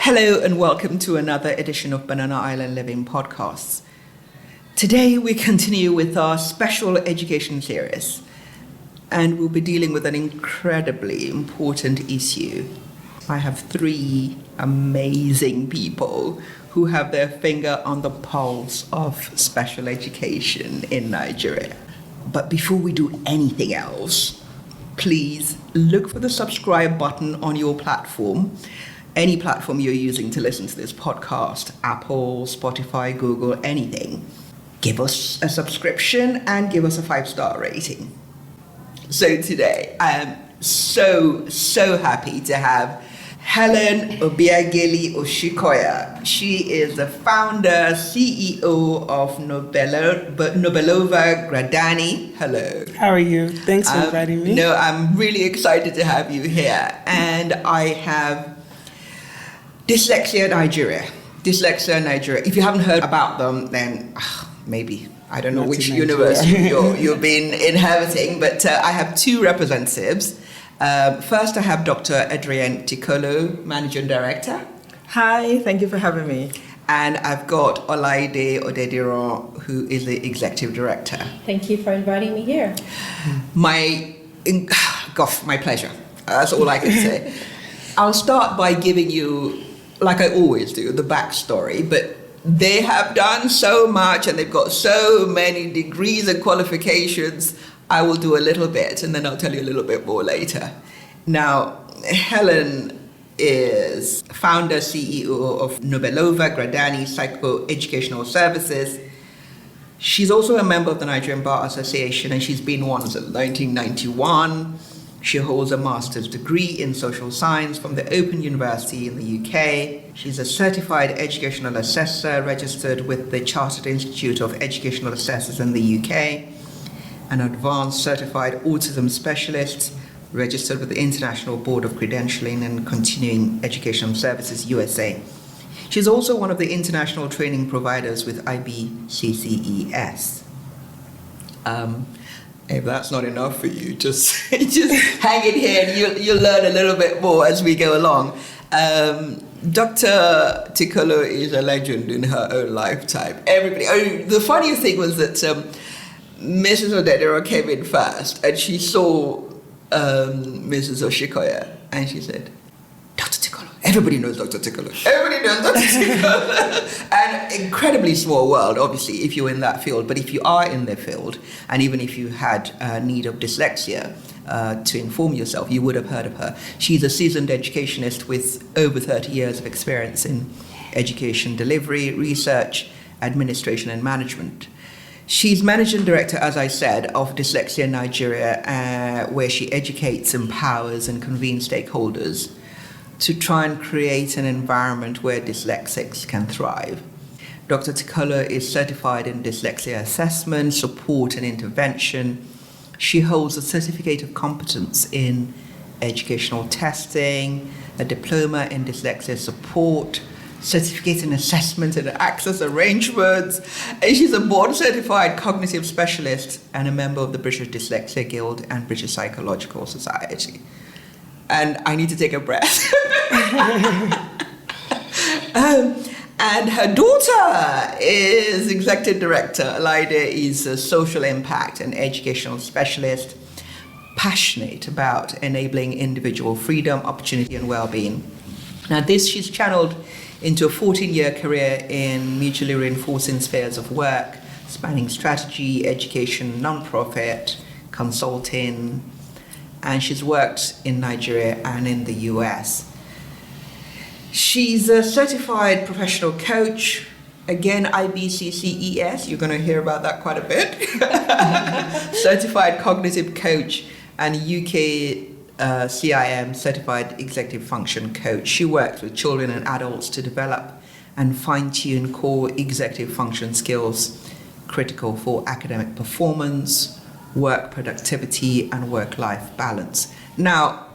Hello and welcome to another edition of Banana Island Living Podcasts. Today we continue with our special education series and we'll be dealing with an incredibly important issue. I have three amazing people who have their finger on the pulse of special education in Nigeria. But before we do anything else, please look for the subscribe button on your platform. Any platform you're using to listen to this podcast, Apple, Spotify, Google, anything. Give us a subscription and give us a 5-star rating. So today, I am so happy to have Helen Oshikoya. She is the founder, CEO of Nobelova Gradani. Hello. How are you? Thanks for inviting me. No, I'm really excited to have you here. And I have Dyslexia Nigeria. If you haven't heard about them, then maybe, I don't know which university you've been inhabiting, but I have two representatives. First, I have Dr. Adrienne Tikolo, Managing Director. Hi, thank you for having me. And I've got Olaide Odediran, who is the Executive Director. Thank you for inviting me here. My pleasure. That's all I can say. I'll start by giving you, like I always do, the backstory, but they have done so much and they've got so many degrees and qualifications. I will do a little bit and then I'll tell you a little bit more later. Now, Helen is founder, CEO of Nobelova Gradani Psychoeducational Services. She's also a member of the Nigerian Bar Association and she's been one since 1991. She holds a master's degree in social science from the Open University in the UK. She's a certified educational assessor registered with the Chartered Institute of Educational Assessors in the UK, an advanced certified autism specialist registered with the International Board of Credentialing and Continuing Education Services, USA. She's also one of the international training providers with IBCCES. If that's not enough for you, just hang in here and you'll learn a little bit more as we go along. Dr. Tikolo is a legend in her own lifetime. The funniest thing was that Mrs. Odedero came in first and she saw Mrs. Oshikoya and she said, Dr. Tikolo. Everybody knows Dr. Tikolo. And incredibly small world, obviously, if you're in that field. But if you are in the field, and even if you had need of dyslexia to inform yourself, you would have heard of her. She's a seasoned educationist with over 30 years of experience in education delivery, research, administration, and management. She's managing director, as I said, of Dyslexia Nigeria, where she educates, empowers, and convenes stakeholders to try and create an environment where dyslexics can thrive. Dr. Tikolo is certified in dyslexia assessment, support and intervention. She holds a certificate of competence in educational testing, a diploma in dyslexia support, certificate in assessment and access arrangements, and she's a board-certified cognitive specialist and a member of the British Dyslexia Guild and British Psychological Society. And I need to take a breath. And her daughter is executive director. Olaide is a social impact and educational specialist, passionate about enabling individual freedom, opportunity, and well-being. Now this she's channeled into a 14-year career in mutually reinforcing spheres of work, spanning strategy, education, non-profit, consulting, and she's worked in Nigeria and in the US. She's a certified professional coach, again IBCCES, you're going to hear about that quite a bit, certified cognitive coach, and UK CIM, certified executive function coach. She works with children and adults to develop and fine-tune core executive function skills critical for academic performance, work productivity, and work-life balance. Now,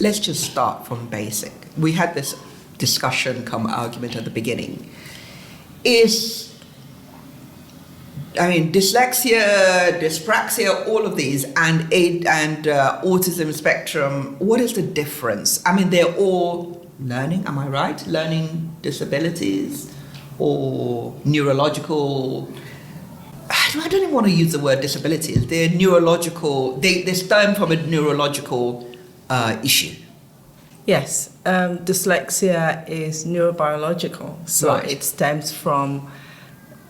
let's just start from basic. We had this discussion come argument at the beginning. Dyslexia, dyspraxia, all of these, and autism spectrum, what is the difference? They're all learning, am I right? Learning disabilities or neurological. I don't even want to use the word disabilities. They're neurological, they stem from a neurological issue. Yes, dyslexia is neurobiological, so Right. it stems from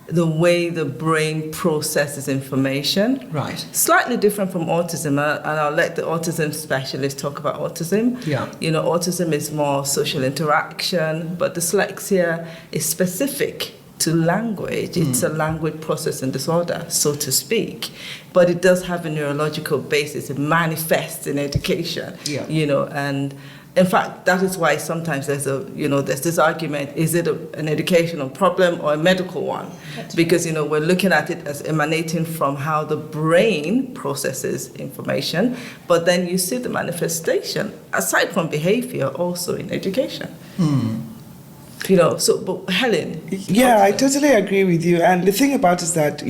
the way the brain processes information. Right. Slightly different from autism, and I'll let the autism specialist talk about autism. Yeah. Autism is more social interaction, but dyslexia is specific to language. It's a language processing disorder, so to speak. But it does have a neurological basis. It manifests in education. Yeah. And in fact, that is why sometimes there's this argument, is it an educational problem or a medical one? Because, we're looking at it as emanating from how the brain processes information, but then you see the manifestation, aside from behavior, also in education. But Helen. Yeah, I totally agree with you. And the thing about it is that,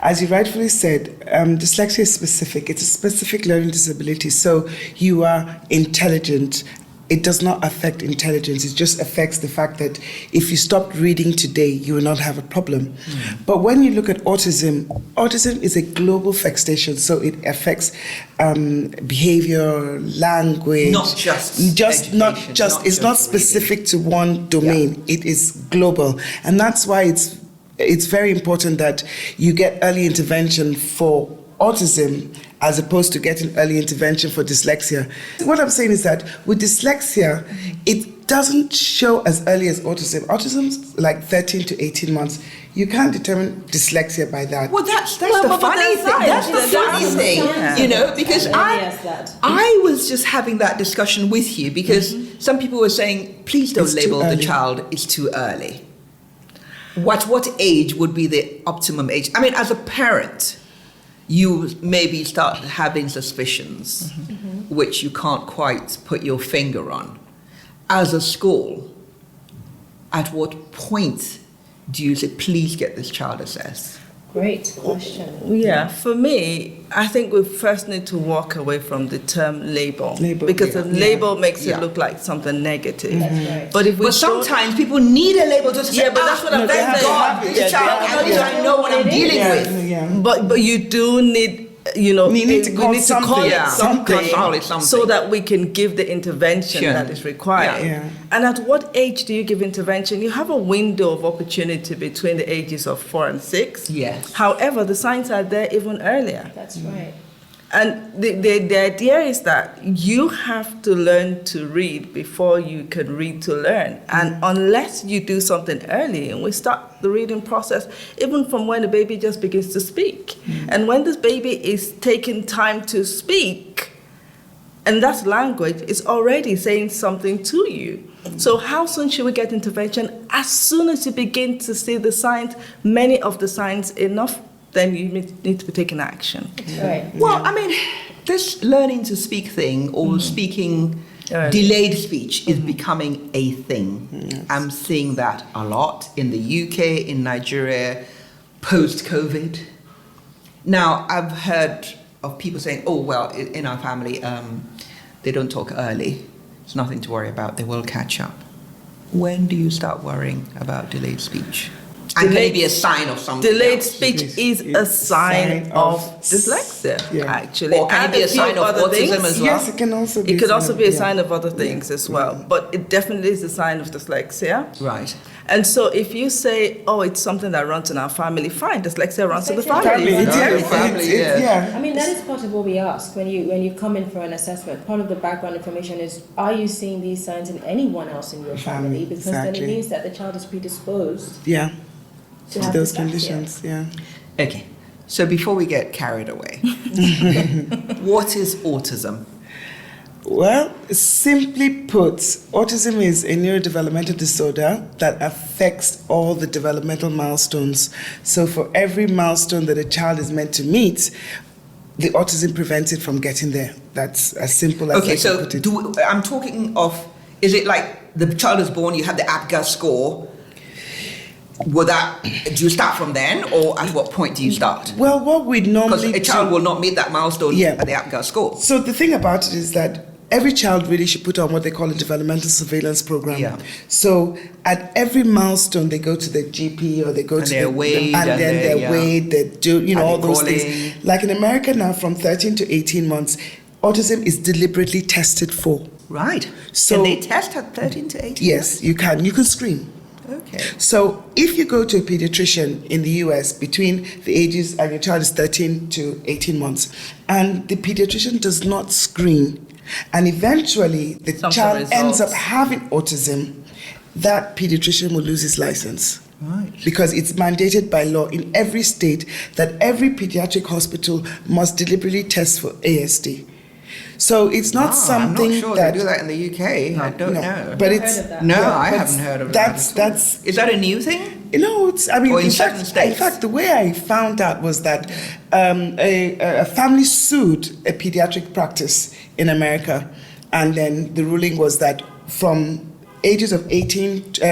as you rightfully said, dyslexia is specific. It's a specific learning disability. So you are intelligent. It does not affect intelligence. It just affects the fact that if you stopped reading today, you will not have a problem. But when you look at autism is a global vexation. So it affects behavior, language. Not just education, it's not specific to one domain. Yeah. It is global. And that's why it's very important that you get early intervention for autism as opposed to getting early intervention for dyslexia. What I'm saying is that with dyslexia, it doesn't show as early as autism. Autism's like 13 to 18 months. You can't determine dyslexia by that. Well, that's the funny thing. That's the funny thing, because I was just having that discussion with you because some people were saying, please don't label the child, it's too early. What age would be the optimum age? I mean, as a parent, you maybe start having suspicions, which you can't quite put your finger on. As a school, at what point do you say, please get this child assessed? Great question. Yeah, for me, I think we first need to walk away from the term label. Because the label makes it look like something negative. That's right. But sometimes people need a label to say, but that's what I'm thank saying. God, this child, at least I know what I'm dealing with. Yeah. But you do need, we need to call need to call it something, Call it something. so that we can give the intervention that is required. Yeah. And at what age do you give intervention? You have a window of opportunity between the ages of 4 and 6. Yes. However, the signs are there even earlier. That's right. And the idea is that you have to learn to read before you can read to learn. And unless you do something early, and we start the reading process even from when the baby just begins to speak. And when this baby is taking time to speak, and that's language, it's already saying something to you. So how soon should we get intervention? As soon as you begin to see the signs, many of the signs enough, then you need to be taking action. Right. Well, I mean, this learning to speak thing or speaking delayed speech is becoming a thing. Yes. I'm seeing that a lot in the UK, in Nigeria, post-COVID. Now, I've heard of people saying, oh, well, in our family, they don't talk early. It's nothing to worry about. They will catch up. When do you start worrying about delayed speech? And can it be a sign of something Delayed else? speech is a sign of dyslexia, actually. Or can it be a sign of autism as well? Yes, it can also be. It could also be a sign of other things as well. But it definitely is a sign of dyslexia. Right. And so if you say, oh, it's something that runs in our family, fine, dyslexia runs in the family. Yeah. I mean, that is part of what we ask when you come in for an assessment. Part of the background information is, are you seeing these signs in anyone else in your family? Because then it means that the child is predisposed to have those dyslexia. conditions. Yeah. Okay. So before we get carried away, what is autism? Well, simply put, autism is a neurodevelopmental disorder that affects all the developmental milestones. So for every milestone that a child is meant to meet, the autism prevents it from getting there. That's as simple as I can put it. I'm talking of, is it like the child is born, you have the APGAR score? Do you start from then, or at what point do you start? Well, what we normally Because a child will not meet that milestone Yeah. at the APGAR score. So the thing about it is that every child really should put on what they call a developmental surveillance program. Yeah. So at every milestone, they go to the GP or they go And to they're weighed, and they're yeah. weighed. They do, And all they're those crawling. things. Like in America now, from 13 to 18 months, autism is deliberately tested for. Right. So- Can they test at 13 to 18? Yes, you can. You can screen. Okay. So if you go to a pediatrician in the US between the ages, and your child is 13 to 18 months, and the pediatrician does not screen, and eventually the Some child ends up results. having autism, that pediatrician will lose his license. Right. Because it's mandated by law in every state that every pediatric hospital must deliberately test for ASD. So it's not something I'm not sure that they do that in the UK. I don't know. but I've it's heard of that. No, yeah, I but haven't heard of that's that. that's Is that a new thing? it's. I mean, Or in in certain fact, states? the way I found out was that a family sued a pediatric practice in America, and then the ruling was that from ages of 13 to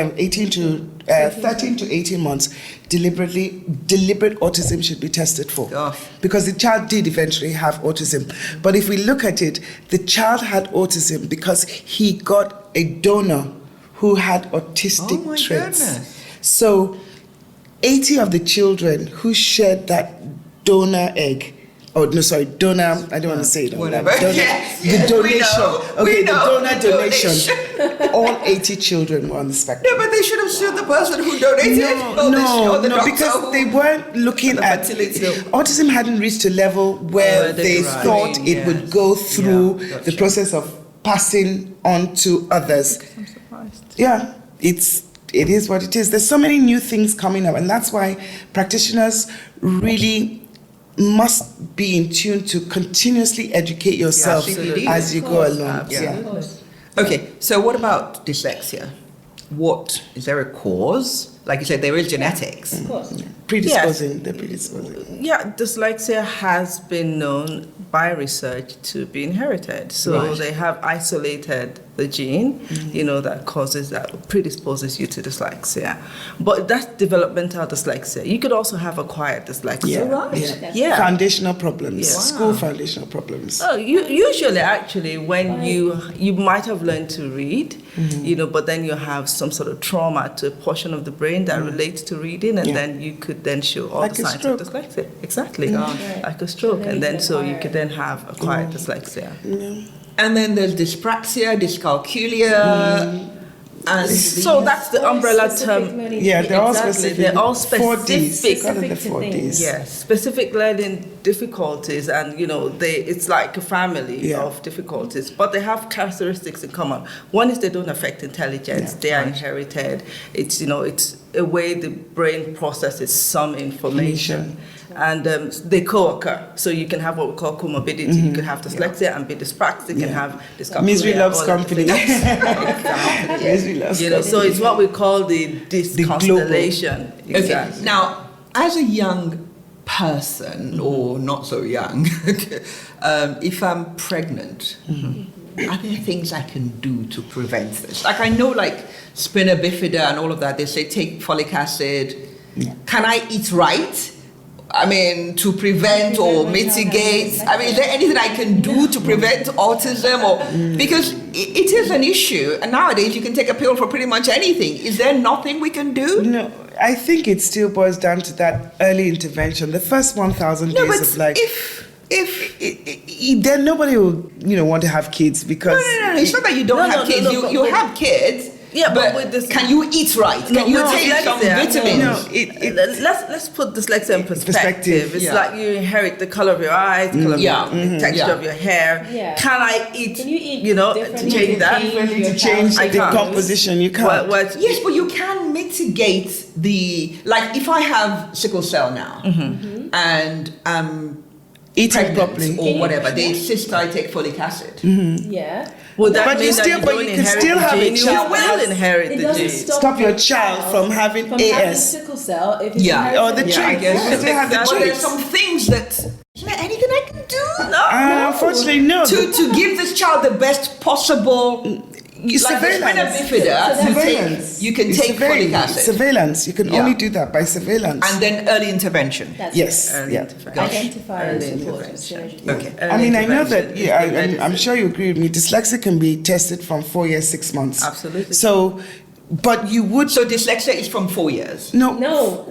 18 months, deliberate autism should be tested for. Gosh. Because the child did eventually have autism. But if we look at it, the child had autism because he got a donor who had autistic Oh my traits. goodness. So 80 of the children who shared that donor egg, donor, I don't want to say it. Whatever. Donor, Yes, the yes, we donation. know. Okay, We the know donor the donation. All 80 children were on the spectrum. No, but they should have sued the person who donated. or the doctor because who- they weren't looking the at fertility. autism hadn't reached a level where they Right. thought it Yes. would go through Yeah, the gotcha. process of passing on to others. I'm surprised. Yeah, it is what it is. There's so many new things coming up, and that's why practitioners really must be in tune to continuously educate yourself absolutely. as you go along. Absolutely. Okay, so what about dyslexia? What is there a cause? Like you said, there is genetics. Of course. Predisposing, the predisposing. Yeah, dyslexia has been known by research to be inherited. So Right. they have isolated the gene, that predisposes you to dyslexia. But that's developmental dyslexia. You could also have acquired dyslexia. Yeah, right. Yeah. Foundational problems, Yeah. school foundational problems. Oh, usually, actually, when you might have learned to read, but then you have some sort of trauma to a portion of the brain that relates to reading, and Yeah. then you could then show all Like the a signs stroke. of dyslexia. Exactly, Right. like a stroke, And then and then you so you acquire could it. then have acquired dyslexia. And then there's dyspraxia, dyscalculia, and So that's the umbrella term. Yeah, they're all Exactly, specific. they're all 4Ds. specific. Call it the Specific to 4Ds. Yes, specific learning difficulties, and it's like a family Yeah. of difficulties, but they have characteristics in common. One is they don't affect intelligence; Yeah, they are inherited. It's it's a way the brain processes some information, and they co-occur. So you can have what we call comorbidity. You can have dyslexia and be dyspraxic. You can have dyscalculia. Misery loves all of the company. things. Exactly. Misery loves So it's what we call the global. constellation. okay. Exactly. Now, as a young person, or not so young, if I'm pregnant, are there things I can do to prevent this? Like I know, like spina bifida and all of that. They say take folic acid. Can I eat right? I mean, to prevent or mitigate. I mean, is there anything I can do to prevent autism? Or because it is an issue, and nowadays you can take a pill for pretty much anything. Is there nothing we can do? No, I think it still boils down to that early intervention. The first 1,000 No, days but of life. if Then nobody will, want to have kids because. no, it's not that you don't have kids. You have kids. Yeah, but with this- can you eat right? Can you take some vitamins? No, Let's put dyslexia in perspective. Perspective, It's yeah. like you inherit the color of your eyes, the color Yeah. of the texture Yeah. of your hair. Yeah. Can I eat? Can you eat to differently change that? differently to change I the can't. composition, you can't. Yes, but you can mitigate like if I have sickle cell now and Eating pregnant properly. or whatever, they insist I take folic acid. Yeah. Would that But mean you that still- you but don't you can inherit still the have a gene? You child will that- inherit It the doesn't gene. Stop your child from having having AS. sickle cell if it's Yeah, inherited. or the Yeah, I traits. guess. You still have the Exactly. But there's traits. some things that is there anything I can do No. Unfortunately, no. to give this child the best possible Like the spina bifida, you can take folic acid. Surveillance. You can only do that by surveillance. And then early intervention. Yes. Identify early intervention. Okay. I mean, I know that, I'm sure you agree with me, dyslexia can be tested from 4 years, 6 months. Absolutely. So, but you would... So dyslexia is from 4 years? No. No,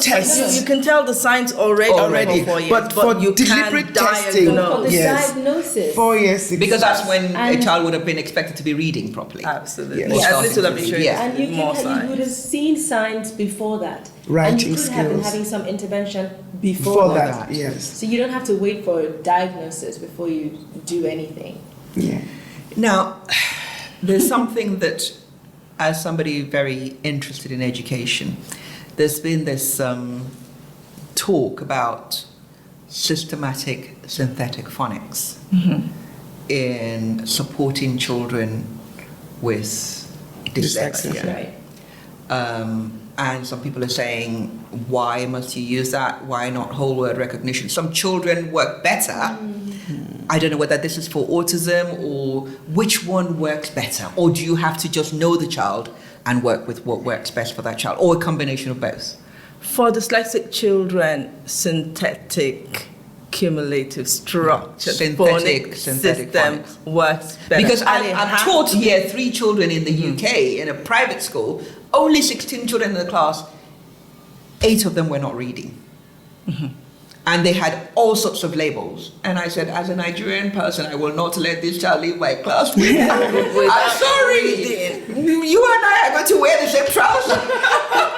test. you can tell the signs already for 4 years, but for you deliberate can't testing, diagnose. Diagnosis. 4 years, 6 Because months. that's when a child would have been expected to be reading properly. Absolutely. Yes. And this would have been showing And you more would signs. have seen signs before that. Writing and you could have been skills. having some intervention Before before that, yes. So you don't have to wait for a diagnosis before you do anything. Yeah. Now, there's something that, as somebody very interested in education, there's been this talk about systematic synthetic phonics in supporting children with dyslexia. Right. And some people are saying, why must you use that? Why not whole word recognition? Some children work better. I don't know whether this is for autism or which one works better. Or do you have to just know the child and work with what works best for that child? Or a combination of both? For dyslexic children, synthetic cumulative structure Synthetic system phonics. works better. Because I've taught year 3 children in the UK in a private school, only 16 children in the class, 8 of them were not reading. And they had all sorts of labels. And I said, as a Nigerian person, I will not let this child leave my class. I'm sorry. You and I are going to wear the same trousers.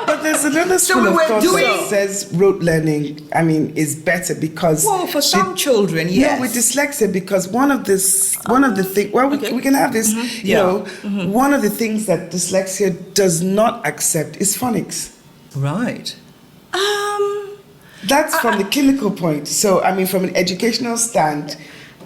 But there's another school of thought that says rote learning, is better because... Well, for some children, yes. No, with dyslexia, because one of the things... Well, we can have this, one of the things that dyslexia does not accept is phonics. Right. That's from the clinical point. So, from an educational stand...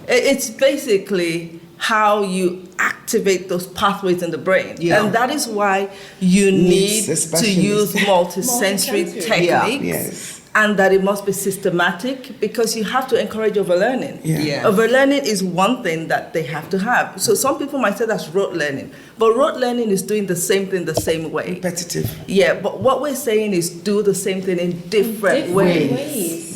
It's basically how you activate those pathways in the brain. Yeah. And that is why you need to use multisensory techniques. Yeah. Yes. And that it must be systematic because you have to encourage overlearning. Yeah. Overlearning is one thing that they have to have. So some people might say that's rote learning. But rote learning is doing the same thing the same way. Repetitive. Yeah, but what we're saying is do the same thing in different ways.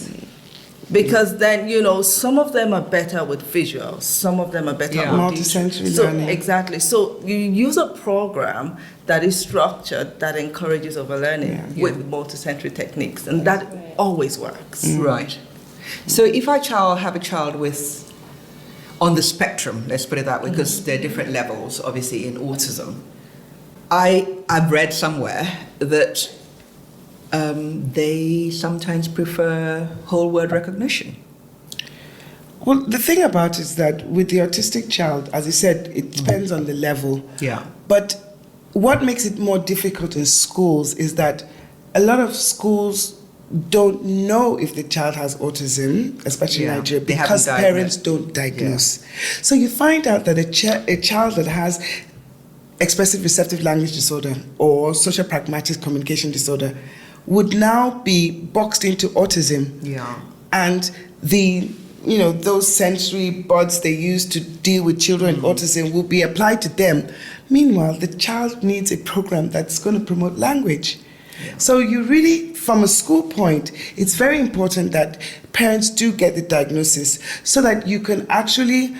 Because then, some of them are better with visuals, some of them are better with multisensory learning. Exactly. So you use a program that is structured, that encourages overlearning with multisensory techniques, and that always works. Right. So if I have a child with, on the spectrum, let's put it that way, because there are different levels, obviously, in autism, I've read somewhere that they sometimes prefer whole word recognition. Well, the thing about it is that with the autistic child, as I said, it depends on the level. Yeah. But what makes it more difficult in schools is that a lot of schools don't know if the child has autism, especially in Nigeria, because parents don't diagnose. Yeah. So you find out that a child that has expressive receptive language disorder or social pragmatic communication disorder would now be boxed into autism. Yeah. And those sensory buds they use to deal with children with autism will be applied to them. Meanwhile, the child needs a program that's going to promote language. Yeah. So you really, from a school point, it's very important that parents do get the diagnosis so that you can actually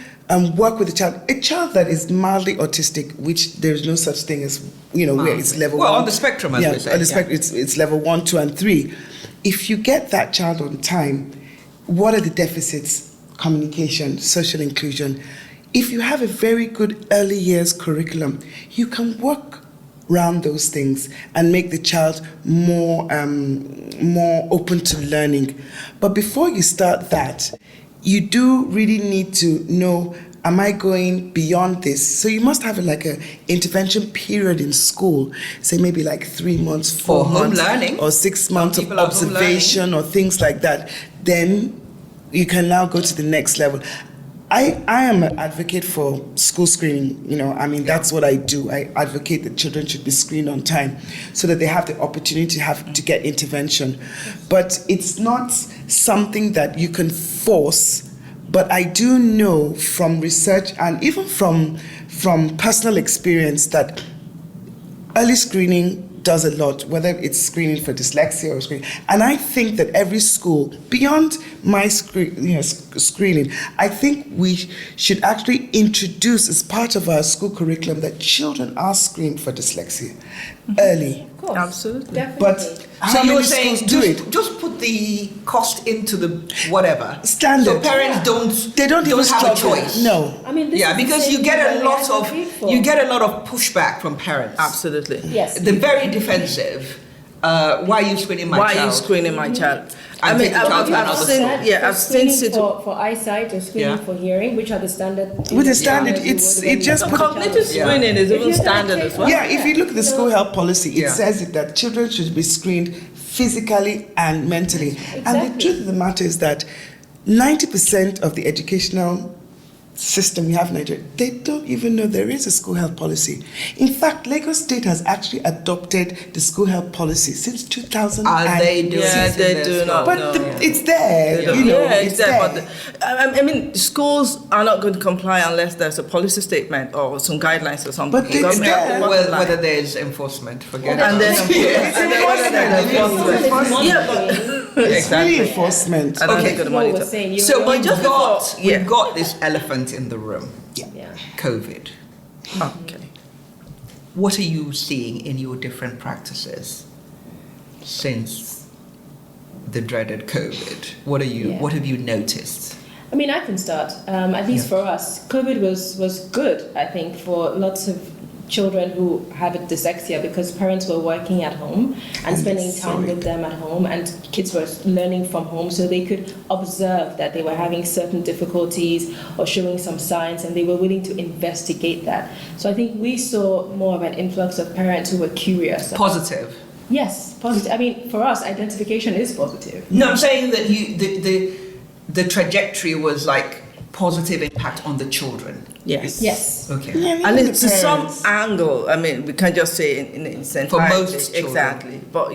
work with the child. A child that is mildly autistic, which there's no such thing as, where it's level 1. Well, on the spectrum, as we say. On the spectrum, it's level 1, 2, and 3. If you get that child on time, what are the deficits? Communication, social inclusion. If you have a very good early years curriculum, you can work around those things and make the child more open to learning. But before you start that, you do really need to know, am I going beyond this? So you must have like an intervention period in school, say maybe like 3 months, 4 months, home learning, or 6 months of observation or things like that. Then you can now go to the next level. I am an advocate for school screening. That's what I do. I advocate that children should be screened on time so that they have the opportunity to get intervention. But it's not something that you can force. But I do know from research and even from from personal experience that early screening does a lot, whether it's screening for dyslexia or screening. And I think that every school, beyond my screening, I think we should actually introduce as part of our school curriculum that children are screened for dyslexia early. Of course. Absolutely. Definitely. But how So many you're saying schools do it? just put the cost into the whatever Standard. So parents don't even have a struggle. choice. No. I mean, this Yeah, is the because same you get thing a that lot we of advocate for. pushback from parents. Absolutely. Yes. They're very defensive. Why are you screening my Why child? are you screening my child? And take the child to another school. I've seen for eyesight or screening Yeah. for hearing, which are the standard. With the standard, it just put- Cognitive screening is If even you're gonna standard take as well. Yeah, if you look at the school health policy, it Yeah. says it that children should be screened physically and mentally. And the Exactly. truth of the matter is that 90% of the educational system we have in Nigeria, they don't even know there is a school health policy. In fact, Lagos State has actually adopted the school health policy since 2000. Are they doing Yeah, it in they their do school? not. But No. it's there, you know, Yeah, it's exactly. there. But I mean, schools are not going to comply unless there's a policy statement or some guidelines or something. But it's Government there. have to bottom Whether, line. whether there's enforcement, forget And it. then whether there's enforcement. Yeah, but It's really enforcement. I don't Okay. think of the What money. we're saying, you So were- we've just got, before- yeah. we've got this elephant in the room, yeah. COVID. Okay. What are you seeing in your different practices since the dreaded COVID? What have you noticed? I mean, I can start. At least for us, COVID was good, I think, for lots of children who have a dyslexia because parents were working at home and spending time with them at home, and kids were learning from home, so they could observe that they were having certain difficulties or showing some signs, and they were willing to investigate that. So I think we saw more of an influx of parents who were curious. Positive. Yes, positive. I mean, for us, identification is positive. No, I'm saying that the trajectory was like positive impact on the children. Yes. Yes. Okay. Yeah, And even it's the to some parents. angle. I mean, we can't just say in its entirety. For most children. Exactly. But,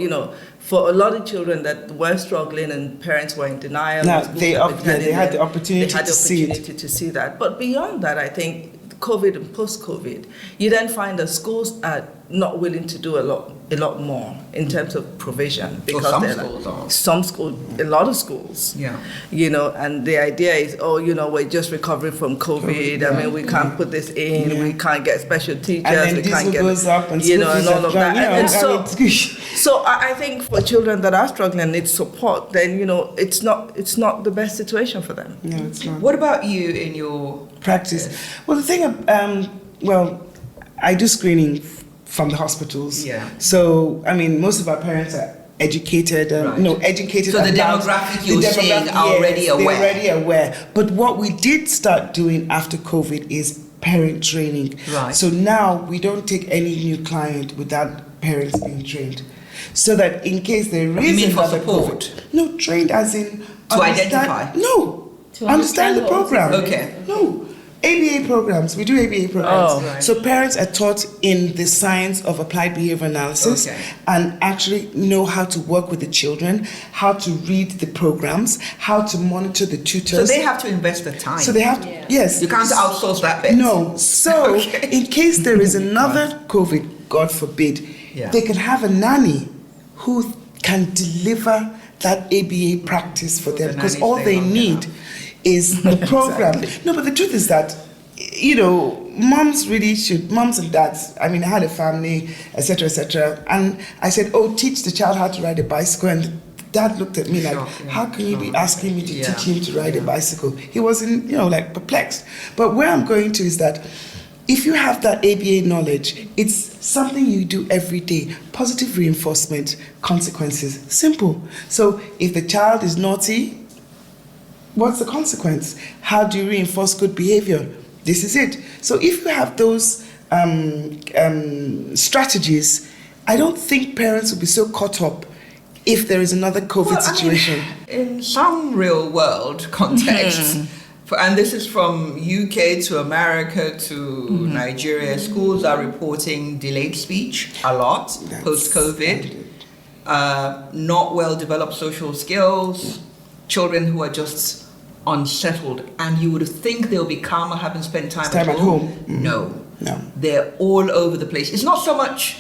for a lot of children that were struggling and parents were in denial. Now, and schools they were had depending, the opportunity they had to the see it. opportunity to see that. But beyond that, I think COVID and post-COVID, you then find that schools are not willing to do a lot more in terms of provision because some they're schools are. some schools, a lot of schools. Yeah. And the idea is, we're just recovering from COVID. I mean, we can't put this in. Yeah. We can't get special teachers. And then we can't diesel get, goes up and and school fees all have of that. gone, And I mean, so I think for children that are struggling and need support, then it's not the best situation for them. No, it's not. What about you in your Practice. Well, the thing, I do screening from the hospitals. Yeah. So, I mean, most of our parents are educated. Right. Educated. So the about demographic you're seeing are already aware. They're already aware. But what we did start doing after COVID is parent training. Right. So now we don't take any new client without parents being trained. So that in case there is You mean for another support? COVID. No, trained as in To understand- identify? No. To understand the understand what program. autism is. Okay. No. ABA programs. We do ABA programs. Oh. Right. So parents are taught in the science of applied behavior analysis Okay. and actually know how to work with the children, how to read the programs, how to monitor the So tutors. they have to invest the time. So they have to, Yeah. yes. You can't outsource that bit. No. So Okay. in case there is another COVID, God forbid, Yeah. they can have a nanny who can deliver that ABA practice for them the because nannies all stay they home need now. is the program. No, but the truth is that, moms and dads, I mean, I had a family, etc., and I said, teach the child how to ride a bicycle, and dad looked at me like, Sure, yeah, how can you be sure. asking me to Yeah, teach him to ride a bicycle? He was perplexed. But where I'm going to is that if you have that ABA knowledge, it's something you do every day. Positive reinforcement, consequences, simple. So if the child is naughty, what's the consequence? How do you reinforce good behavior? This is it. So if you have those strategies, I don't think parents will be so caught up if there is another COVID situation. In some real world context, and this is from UK to America to Nigeria, schools are reporting delayed speech a lot That's post-COVID, not well developed social skills, children who are just unsettled, and you would think they'll be calmer having spent time at home. No. No. They're all over the place. It's not so much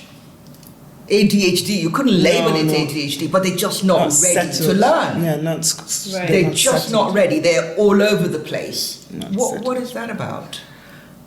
ADHD. You couldn't label it ADHD, but they're just not ready to learn. Yeah, Right. They're just not ready. They're all over the place. Not What is that about?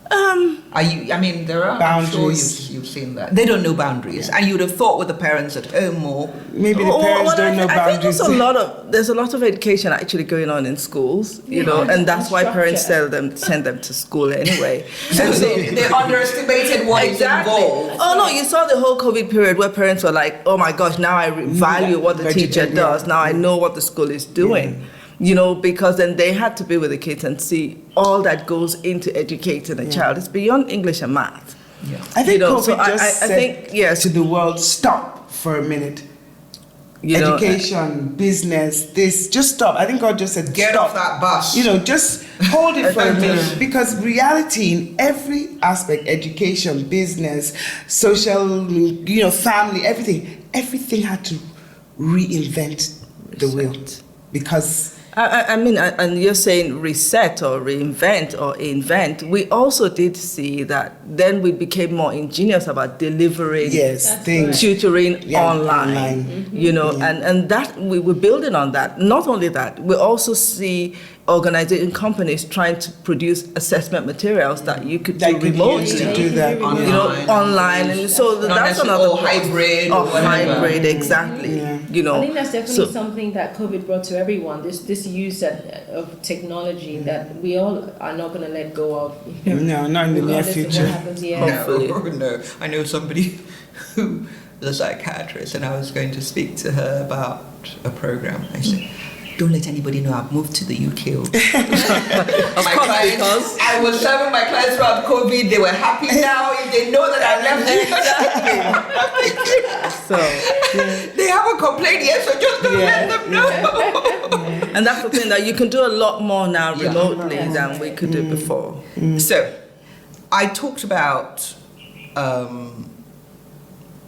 Are you? I mean, there are. Boundaries. I'm sure you've seen that. They don't know boundaries, and you'd have thought with the parents at home more. Maybe the parents don't know boundaries. I think there's a lot of education actually going on in schools, you know, and that's why parents send them to school anyway. So they underestimated what is involved. Oh no, you saw the whole COVID period where parents were like, "Oh my gosh, now I value what the teacher does. Now I know what the school is doing." You know, because then they had to be with the kids and see all that goes into educating a child. It's beyond English and math. Yeah. I think COVID so just said to the world, stop for a minute. Education, business, this, just stop. I think God just said, get stop. off that bus. You know, just hold it for a minute. Because reality in every aspect, education, business, social, you know, family, everything had to reinvent the wheel. Because I mean, and you're saying reset or reinvent or invent. We also did see that then we became more ingenious about delivering things. tutoring online. You know, and that we were building on that. Not only that, we also see organizing companies trying to produce assessment materials that you could do remotely. To do that online. You know, online, and so that's another hybrid or hybrid, exactly. You know, I think that's definitely something that COVID brought to everyone. This use of technology that we all are not going to let go of. No, not in the near future. No. I know somebody who is a psychiatrist, and I was going to speak to her about a program. I said, don't let anybody know I've moved to the UK. I was serving my clients throughout COVID. They were happy now. If they know that I left, so they haven't complained yet. So just don't let them know. And that's the thing, that you can do a lot more now remotely than we could do before. So, I talked about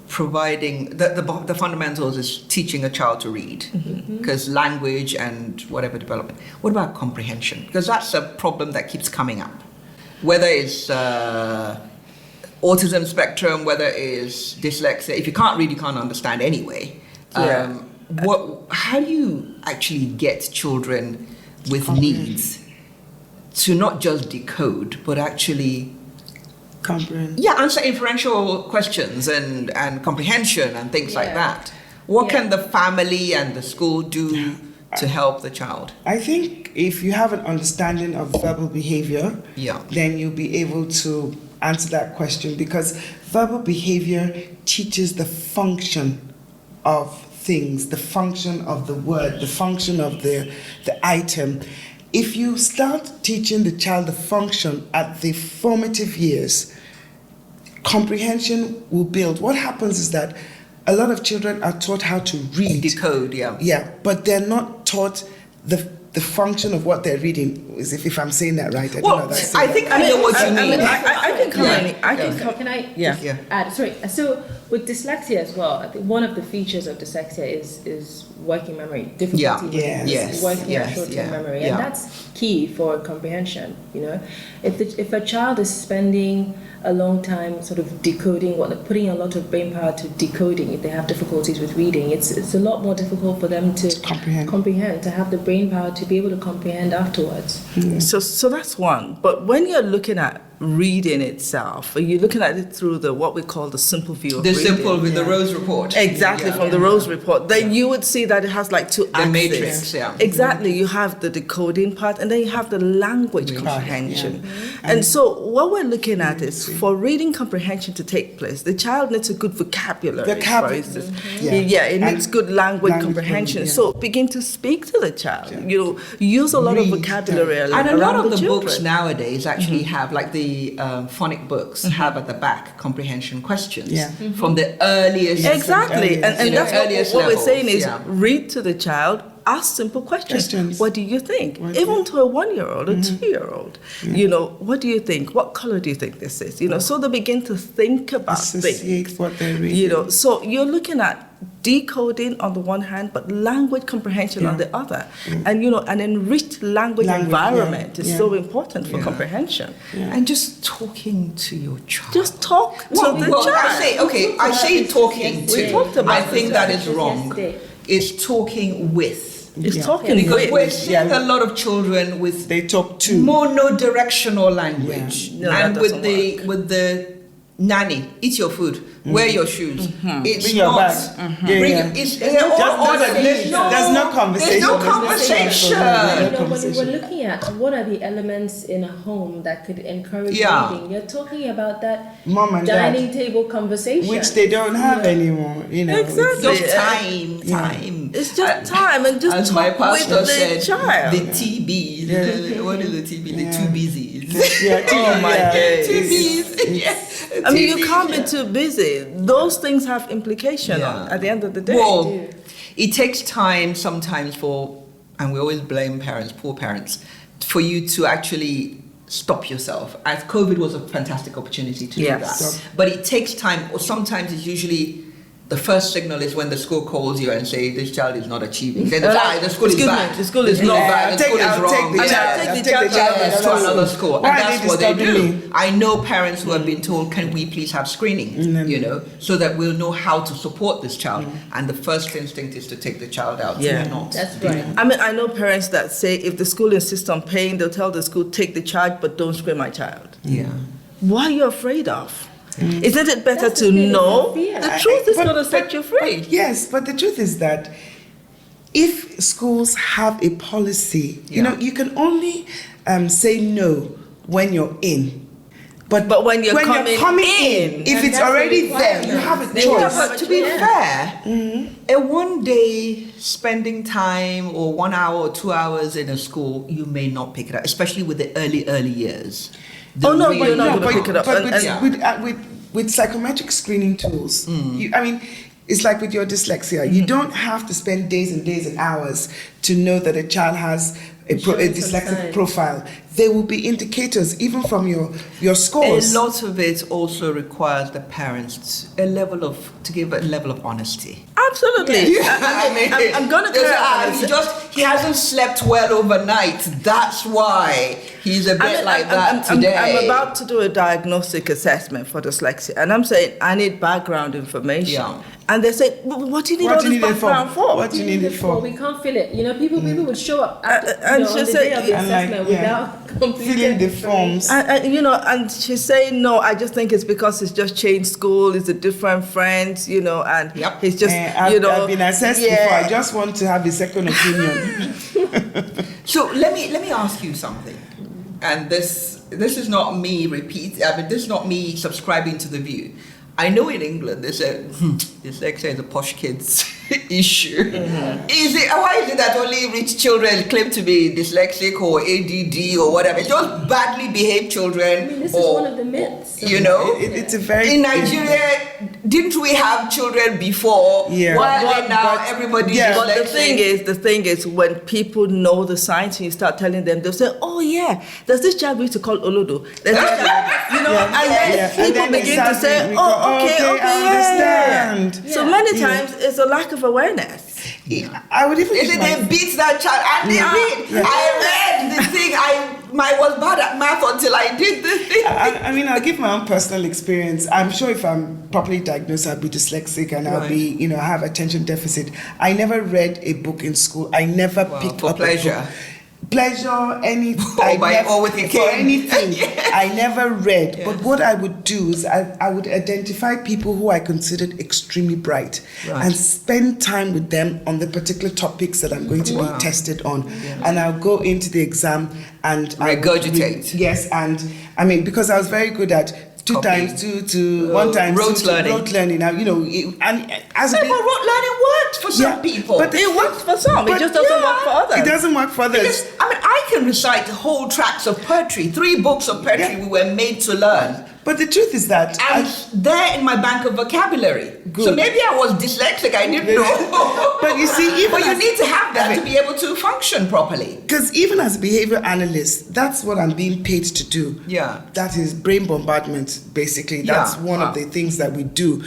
providing the fundamentals is teaching a child to read, because language and whatever development. What about comprehension? Because that's a problem that keeps coming up, whether it's autism spectrum, whether it's dyslexia. If you can't read, you can't understand anyway. How do you actually get children with needs to not just decode, but actually comprehend? Answer inferential questions and comprehension and things like that. What can the family and the school do to help the child? I think if you have an understanding of verbal behavior, then you'll be able to answer that question, because verbal behavior teaches the function of things, the function of the word, the function of the item. If you start teaching the child the function at the formative years, comprehension will build. What happens is that a lot of children are taught how to read. Decode, but they're not taught the function of what they're reading. As if I'm saying that right. I think I know what you mean. I can come. Can I add? Sorry. So with dyslexia as well, I think one of the features of dyslexia is working memory, difficulty with working short-term memory, and that's key for comprehension. You know, if a child is spending a long time sort of decoding, putting a lot of brain power to decoding, if they have difficulties with reading, it's a lot more difficult for them to comprehend, to have the brain power to be able to comprehend afterwards. So that's one. But when you're looking at reading itself, you're looking at it through what we call the simple view of reading. The Rose Report. Exactly, from the Rose Report. Then you would see that it has like two axes. The matrix, Exactly. You have the decoding part, and then you have the language comprehension. And so what we're looking at is, for reading comprehension to take place, the child needs a good vocabulary, for instance. It needs good language comprehension. So begin to speak to the child. You know, use a lot of vocabulary around the children. And a lot of the books nowadays actually have, like the phonic books have at the back comprehension questions from the earliest. Exactly, and that's what we're saying is read to the child, ask simple questions. What do you think? What Even to a 1-year-old, a 2-year-old, what do you think? What color do you think this is? So they begin to think about things. What they're reading. So you're looking at decoding on the one hand, but language comprehension on the other. And, an enriched language environment is so important for comprehension. And just talking to your child. Just talk to the child. I say talking to. I think that is wrong. Yesterday. It's talking with. It's talking Because with. we're seeing a lot of children with They talk to. monodirectional language. No, And that with doesn't with the nanny, eat your food, wear your shoes. It's Bring your not. bag. Bring it. They're all ordered. There's no conversation. There's no conversation. When we're looking at what are the elements in a home that could encourage reading, you're talking about that Mom and dining dad, table conversation, which they don't have anymore. Exactly. Just time. It's just time and just As talk my pastor with the said, child. the TBs. What is the TB? The too busies. Oh my God. Too busy. I mean, you can't be too busy. Those things have implication at the end of the day. Well, it takes time sometimes and we always blame parents, poor parents, for you to actually stop yourself. As COVID was a fantastic opportunity to do that. But it takes time, or sometimes it's usually the first signal is when the school calls you and say this child is not achieving. Then the school is bad. The school is not bad. The school is wrong. Take the child to another school. And that's what they do. Me? I know parents who have been told, can we please have screening, so that we'll know how to support this child. And the first instinct is to take the child out. Yeah. Not. That's right. I mean, I know parents that say if the school insists on paying, they'll tell the school, take the charge, but don't screen my child. Yeah. What are you afraid of? Isn't it better That's to the feeling know? of fear. The truth is going to set you free. Yes, but the truth is that if schools have a policy, you can only say no when you're in. But when you're coming in, if it's already there, you have a choice. But to be fair, a 1 day spending time or 1 hour or 2 hours in a school, you may not pick it up, especially with the early years. You're not going to pick it up. But with psychometric screening tools, it's like with your dyslexia. You don't have to spend days and days and hours to know that a child has a dyslexic profile. There will be indicators even from your scores. A lot of it also requires the parents to give a level of honesty. Absolutely. Yeah. I'm going to he hasn't slept well overnight. That's why he's a bit that today. I'm about to do a diagnostic assessment for dyslexia, and I'm saying I need background information. Yeah. And they say, what do you need all this background for? What do you need it for? We can't feel it. People would show up and on the day of the assessment without completing filling the forms. And she's saying, no, I just think it's because he's just changed school, it's a different friends, and he's just, I've been assessed before. I just want to have a second opinion. So let me ask you something. And this is not me this is not me subscribing to the view. I know in England they said dyslexia is a posh kid's issue. Why is it that only rich children claim to be dyslexic or ADD or whatever? Just badly behaved children. This is one of the myths. It's a very in Nigeria. Didn't we have children before? Yeah. Why are they now everybody dyslexic? But the thing is, when people know the science and you start telling them, they'll say, "Oh yeah, there's this child we used to call Olodo." There's this child, and then people begin to say, "Okay, I understand." So many times it's a lack of awareness. I would even. They beat that child, and they read. I read the thing. I was bad at math until I did the thing. I'll give my own personal experience. I'm sure if I'm properly diagnosed, I'll be dyslexic and I'll be, have attention deficit. I never read a book in school. I never picked up pleasure. a book. Pleasure, anything. Or with your for anything. Yes. I never read. Yes. But what I would do is I would identify people who I considered extremely bright and spend time with them on the particular topics that I'm going to be tested on. Yeah. And I'll go into the exam and regurgitate. Yes, and because I was very good at 2 times 2 to 1 time rote learning. Rote learning. Now, and as but rote learning works for some people. But it works for some. It just doesn't work for others. It doesn't work for others. Because, I can recite whole tracts of poetry, 3 books of poetry we were made to learn. But the truth is that And there in my bank of vocabulary. Good. So maybe I was dyslexic, I didn't know. But you see, even But you as- need to have that to be able to function properly. because even as a behavior analyst, that's what I'm being paid to do. Yeah. That is brain bombardment, basically. That's Yeah. one of the things that we do.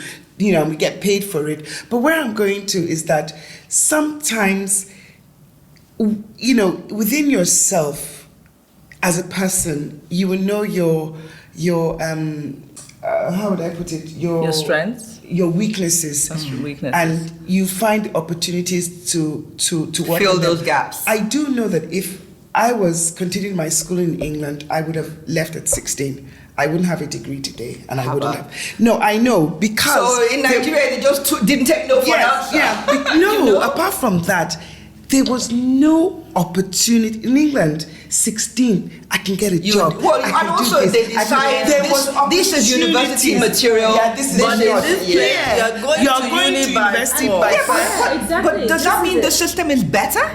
You know, we get paid for it. But where I'm going to is that sometimes, you know, within yourself as a person, you will know your how would I put it? Your strengths, your weaknesses. That's your weaknesses. And you find opportunities to work Fill on them. those gaps. I do know that if I was continuing my school in England, I would have left at 16. I wouldn't have a degree today, and I How wouldn't about? have. No, I know, because So in Nigeria, they just didn't take no for an answer. no. You know? Apart from that, there was no opportunity in England. 16, I can get a job. Well, I and can do also this. they I can- decide there this, was this is university opportunities. material. Yeah, this is But in not. this Yeah. place, you're going to uni by university force. by Yeah, force. Exactly. But does This that is mean it. the system is better?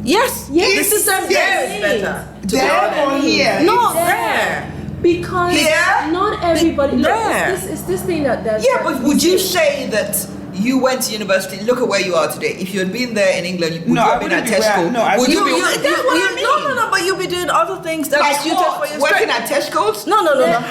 Yes, Yes, the system there is yes. better. To be There or honest. here? No, There. there. Because Here? not everybody. Look, There. it's this thing that. Yeah, but would you say that you went to university? Look at where you are today. If you had been there in England, would No, you I have been at wouldn't be Tesco? where- no, I would you wouldn't be? be- That's what I mean. No, but you'll be doing other things that Like are suited what? for your Working strength. at Tesco's? No,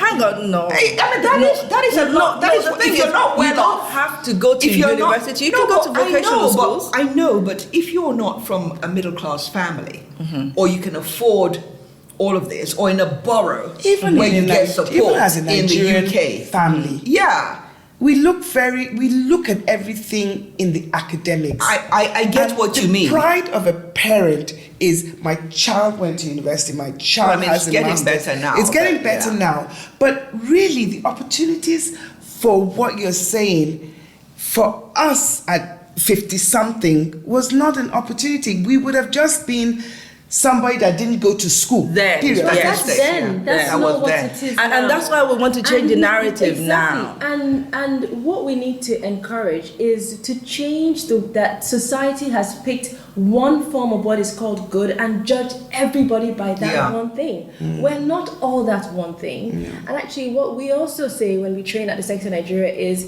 hang on, no. Hey, I mean, that is a lot. That is the thing if you're is, not you well don't off. have to go to If you're university. You not, can go to but vocational schools. I know, but if you're not from a middle class family, or you can afford all of this, or in a borough Even where in you a get Ni- support even as a in the Nigerian UK, family, yeah, we look at everything in the academics. I get And what the you mean. pride of a parent is my child went to university, my child Well, I mean, has it's a getting master's. better now, It's getting but, better yeah. now. But really, the opportunities for what you're saying, for us at 50 something, was not an opportunity. We would have just been somebody that didn't go to school. Then, Period. yes. That's Yes. then. Yeah. That's That not was what then. it is And now. that's why we want to change the narrative now. And what we need to encourage is to change that society has picked one form of what is called good and judge everybody by that Yeah. one thing. We're not all that one thing. And actually, what we also say when we train at Dyslexia Nigeria is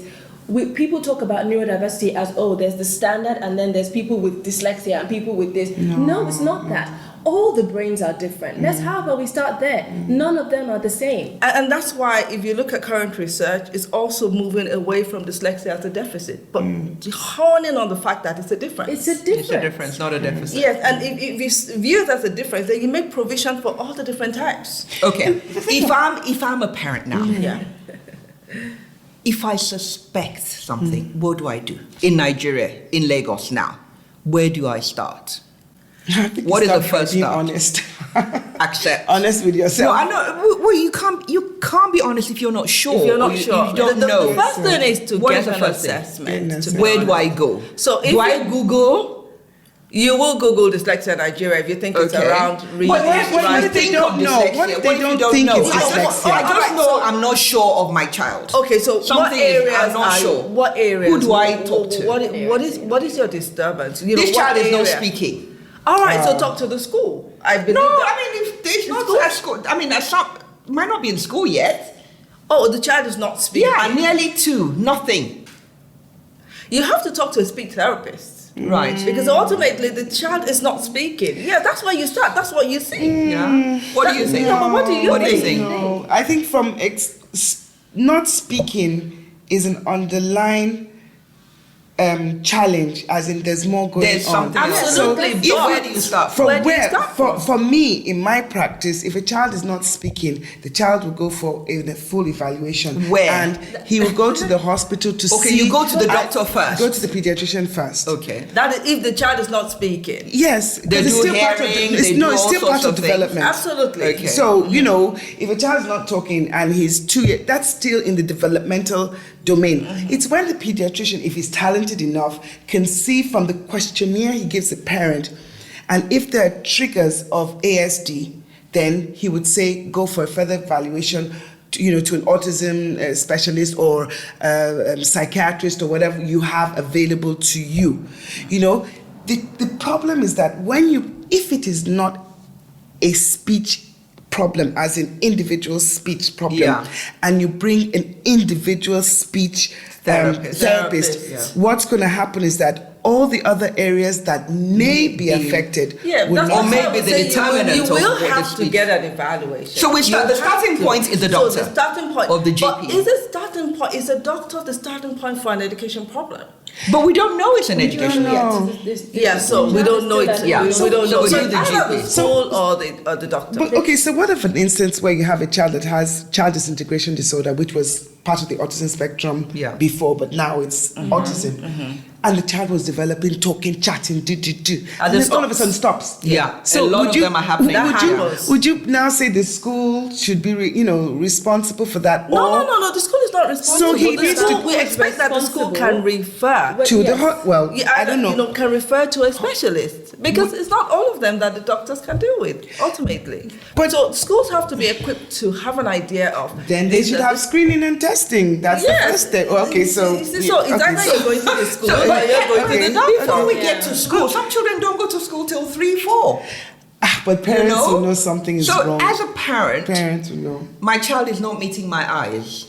people talk about neurodiversity as, oh, there's the standard and then there's people with dyslexia and people with this. No, it's not that. All the brains are different. How about we start there? None of them are the same. And that's why, if you look at current research, it's also moving away from dyslexia as a deficit, but honing on the fact that it's a difference. It's a difference. It's a difference, not a deficit. Yes, and if you view it as a difference, then you make provision for all the different types. Okay, if I'm a parent now, Yeah. if I suspect something, what do I do? In Nigeria, in Lagos now, where do I start? I think What it's is the not first being step? honest? Accept. Honest with No, yourself. I know. Well, you can't be honest if you're not sure. If you're or not you, sure, if you don't the know. first thing is to What get is the an first thing? assessment. to be Where do honest. I go? So if do I you- Google? You will Google Dyslexia Nigeria if you think it's Okay. around reading. What if what if they think don't of know? dyslexia? What if they you don't think it's I dyslexia? I just know I'm not sure of my child. Okay, so Something what is- areas I'm not are sure. What areas? Who do I talk to? What is your disturbance? You know, This what child is not area? speaking. All right, so talk to the school. I believe No, that. I mean if it's not school? at school. I mean that's not might not be in school yet. Oh, the child is not speaking. Yeah, nearly 2. Nothing. You have to talk to a speech therapist. Right. Because ultimately the child is not speaking. Yeah, that's where you start. That's what you see. Yeah. What do you think? No, but what do you What do you think? think? No, I think from not speaking is an underlying challenge, as in there's more going There's on. something else. Absolutely. So But where do you start From Where do you where, start for, from? for me, in my practice, if a child is not speaking, the child will go for a full evaluation. Where? And he will go to the hospital to Okay, see. you go to the doctor first. Go to the pediatrician first. Okay. That is if the child is not speaking. Yes, They because it's do still part of hearing, the, it's, they no, do it's all still sorts part of of things. development. Absolutely. Okay. So, you know, if a child is not talking and he's 2 years, that's still in the developmental domain. It's when the pediatrician, if he's talented enough, can see from the questionnaire he gives the parent, and if there are triggers of ASD, then he would say go for a further evaluation to an autism specialist or psychiatrist or whatever you have available to you. You know, the problem is that if it is not a speech problem, as in individual speech problem, and you bring an individual speech therapist, what's going to happen is that all the other areas that may be affected or maybe the determinant you will of have to get an evaluation. So the starting point is the doctor. So the starting point of the GP. But is a doctor the starting point for an education problem? But we don't know it's an education yet. So we don't know it. Yeah, we don't know. So the GP. School or the doctor. But okay, so what if an instance where you have a child that has child disintegration disorder, which was part of the autism spectrum before, but now it's autism, and the child was developing, talking, chatting, and then all of a sudden stops. Yeah, so a lot of them are happening. Would you now say the school should be, responsible for that? No. The school is not responsible. So we expect that the school can refer to I don't know. Can refer to a specialist, because it's not all of them that the doctors can deal with ultimately. But so schools have to be equipped to have an idea of. Then they should have screening and testing. That's the first step. Okay, so it's either you're going to the school or you're going to the doctor. Before we get to school, some children don't go to school till 3, 4. But parents will know something is wrong. So as a parents will know. My child is not meeting my eyes.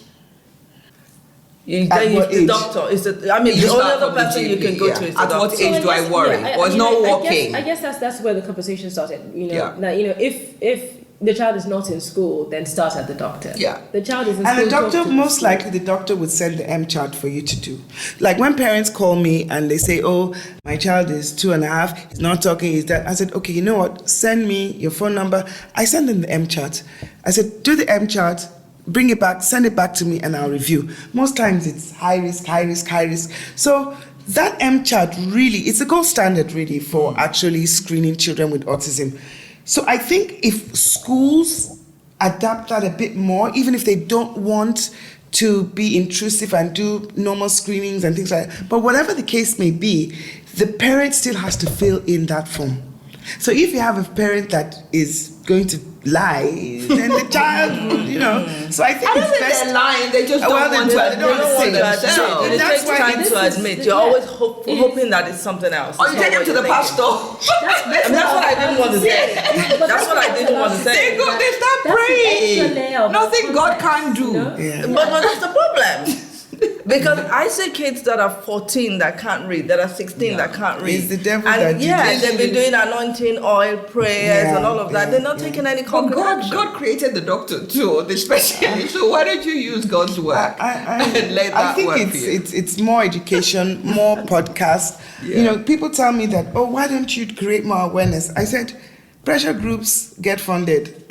The doctor is the only other person you can go to is the doctor. At what age do I worry? Or it's not working? I guess that's where the conversation started. If the child is not in school, then start at the doctor. Yeah. The child is in and school. And the doctor, most likely, the doctor would send the M chart for you to do. Like when parents call me and they say, "Oh, my child is 2.5, he's not talking, he's that." I said, "Okay, you know what? Send me your phone number." I send them the M chart. I said, "Do the M chart, bring it back, send it back to me, and I'll review." Most times it's high risk, high risk, high risk. So that M chart really, it's a gold standard really for actually screening children with autism. So I think if schools adapt that a bit more, even if they don't want to be intrusive and do normal screenings and things like that, but whatever the case may be, the parent still has to fill in that form. So if you have a parent that is going to lie, then the child will, So I think it's best. They're lying. They just don't want to. They don't want to admit. So it takes time to admit. You're always hoping that it's something else. Or you take them to the pastor. That's what I didn't want to say. That's what I didn't want to say. They start praying. Nothing God can't do. But that's the problem. Because I see kids that are 14 that can't read, that are 16 that can't read. It's the devil and they've been doing anointing oil prayers and all of that. They're not taking any concrete action. God created the doctor too, the specialist. So why don't you use God's work and let that work for you? It's more education, more podcasts. People tell me that, why don't you create more awareness? I said, pressure groups get funded.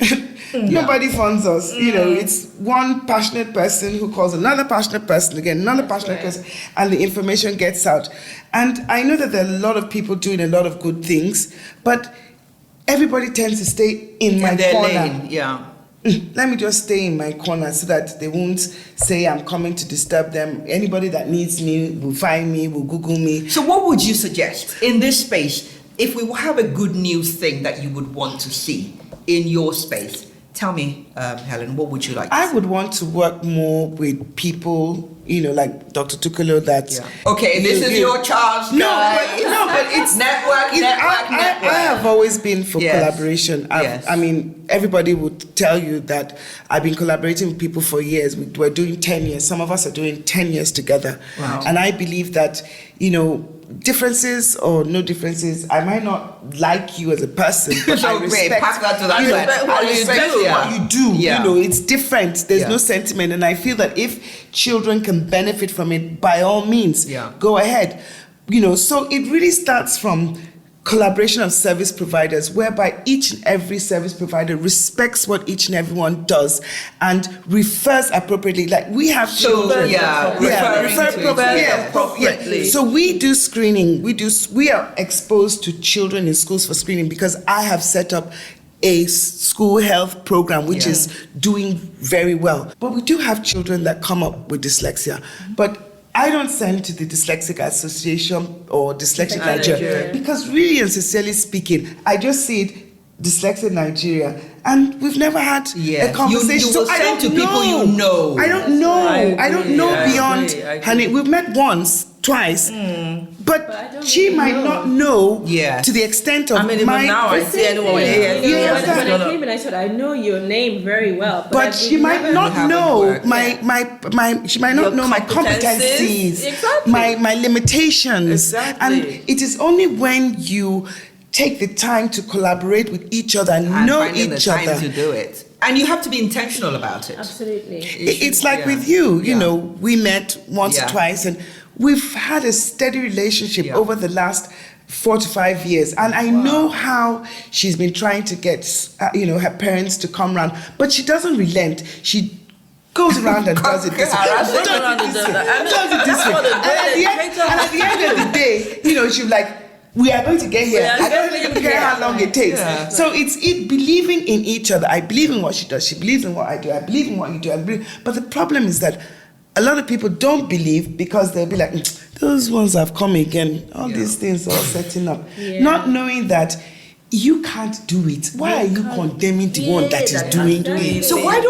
Nobody funds us. It's one passionate person who calls another passionate person, again, another passionate person, and the information gets out. And I know that there are a lot of people doing a lot of good things, but everybody tends to stay in my corner. Lane. Yeah. Let me just stay in my corner so that they won't say I'm coming to disturb them. Anybody that needs me will find me, will Google me. So what would you suggest in this space, if we have a good news thing that you would want to see in your space? Tell me, Helen, what would you like to see? I would want to work more with people, like Dr. Tukolo, Okay, this is your chance. But it's network. I have always been for collaboration. I mean, everybody would tell you that I've been collaborating with people for years. We're doing 10 years. Some of us are doing 10 years together. Wow. And I believe that, differences or no differences, I might not like you as a person, but I respect pass that to that side. I respect what you do. Yeah. It's different. There's no sentiment, and I feel that if children can benefit from it, by all means, go ahead. So it really starts from collaboration of service providers, whereby each and every service provider respects what each and everyone does and refers appropriately. Like we have children, refer appropriately. So we do screening. We are exposed to children in schools for screening because I have set up a school health program which is doing very well. But we do have children that come up with dyslexia, but I don't send to the Dyslexic Association or Dyslexia Nigeria because really and sincerely speaking, I just see it Dyslexia Nigeria and we've never had a conversation. You will send to people you know. I don't know. I don't know beyond. Honey, we've met once twice, But I but don't she really might know. not know Yes. to the extent of I mean, even my. now I see anyone with ASD. You When understand? I came in, I said, I know your name very well. But she might not haven't know worked. she might not Your know my competencies. competencies, Exactly. my limitations. Exactly. And it is only when you take the time to collaborate with each other and know finding each the time other. to do it. And you have to be intentional about it. Absolutely. It's like Yeah. with you, Yeah. we met once or Yeah. twice and we've had a steady relationship Yeah. over the last 4 to 5 years. And I know how she's been trying to get, her parents to come round, but she doesn't relent. She goes around and does it this way. Harass Does them. it this way. I mean, Does it this that's way. what the And at the end of the day, she's like, we are going to get here. I don't even care how long it takes. Yeah. So it's believing in each other. I believe in what she does. She believes in what I do. I believe in what you do. But the problem is that a lot of people don't believe because they'll be like, those ones have come again. All these things are setting up. Yeah. Not knowing that you can't do it. Why are you condemning the one that is doing it? So why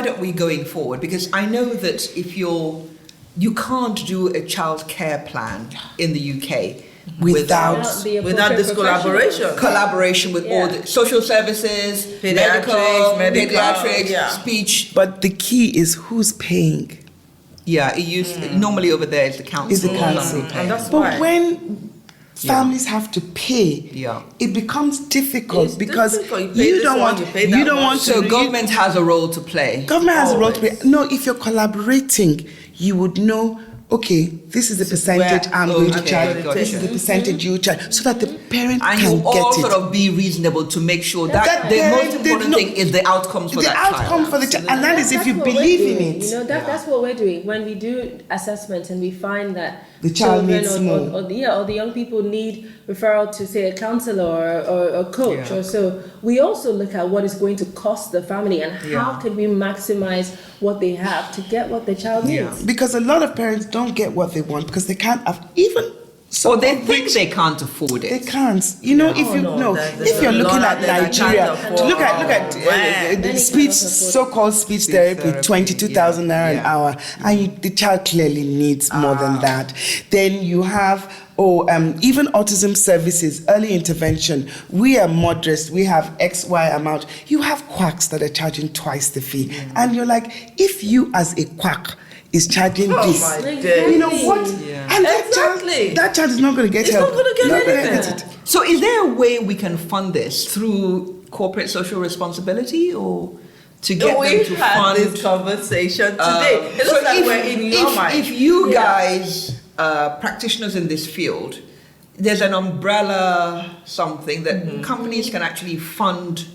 don't we going forward? Because I know that if you can't do a child care plan in the UK Without Without this collaboration with all the social services, Pediatrics, medical, pediatrics, yeah. speech. But the key is who's paying. Yeah, normally over there is the council. Is the council. And that's But why. when families have to pay, Yeah. it becomes difficult It's because difficult. You pay you this don't one, want you pay you that don't one. want So to. government has a role to play. Government has a role to play. Always. No, if you're collaborating, you would know. Okay, this is the percentage I'm going to okay, charge. gotcha. This is the percentage you charge, so that the parent And can you all get sort it. of be reasonable to make sure That that the parent most did important not- thing is the outcomes for The that outcome child. for the child, and that is if That's you what we're believe in doing, it. That's what we're doing when we do assessments and we find that The child children needs or more. the young people need referral to say a counselor or a coach Yeah. or so. We also look at what is going to cost the family and how can we maximize what they have to get what the child Yeah. needs. Because a lot of parents don't get what they want because they can't have even. Or they some think rich- they can't afford They it. can't. If you there's you're a looking lot at that they Nigeria, can't afford. look at Wow. the Many speech, cannot afford it. so-called speech therapy, therapy, 22,000 naira an yeah. hour, and the child clearly needs more than that. Then you have. Even autism services, early intervention, we are modest, we have XY amount. You have quacks that are charging twice the fee. And you're like, if you as a quack is charging this, my you know days. what? Yeah. And Exactly. that child is not going to get It's help. not gonna get Not gonna anything. get it. So is there a way we can fund this through corporate social responsibility or to get we them to had fund? this conversation today. It So looks like if, we're in your if, mind. if you guys, practitioners in this field, there's an umbrella something that companies can actually fund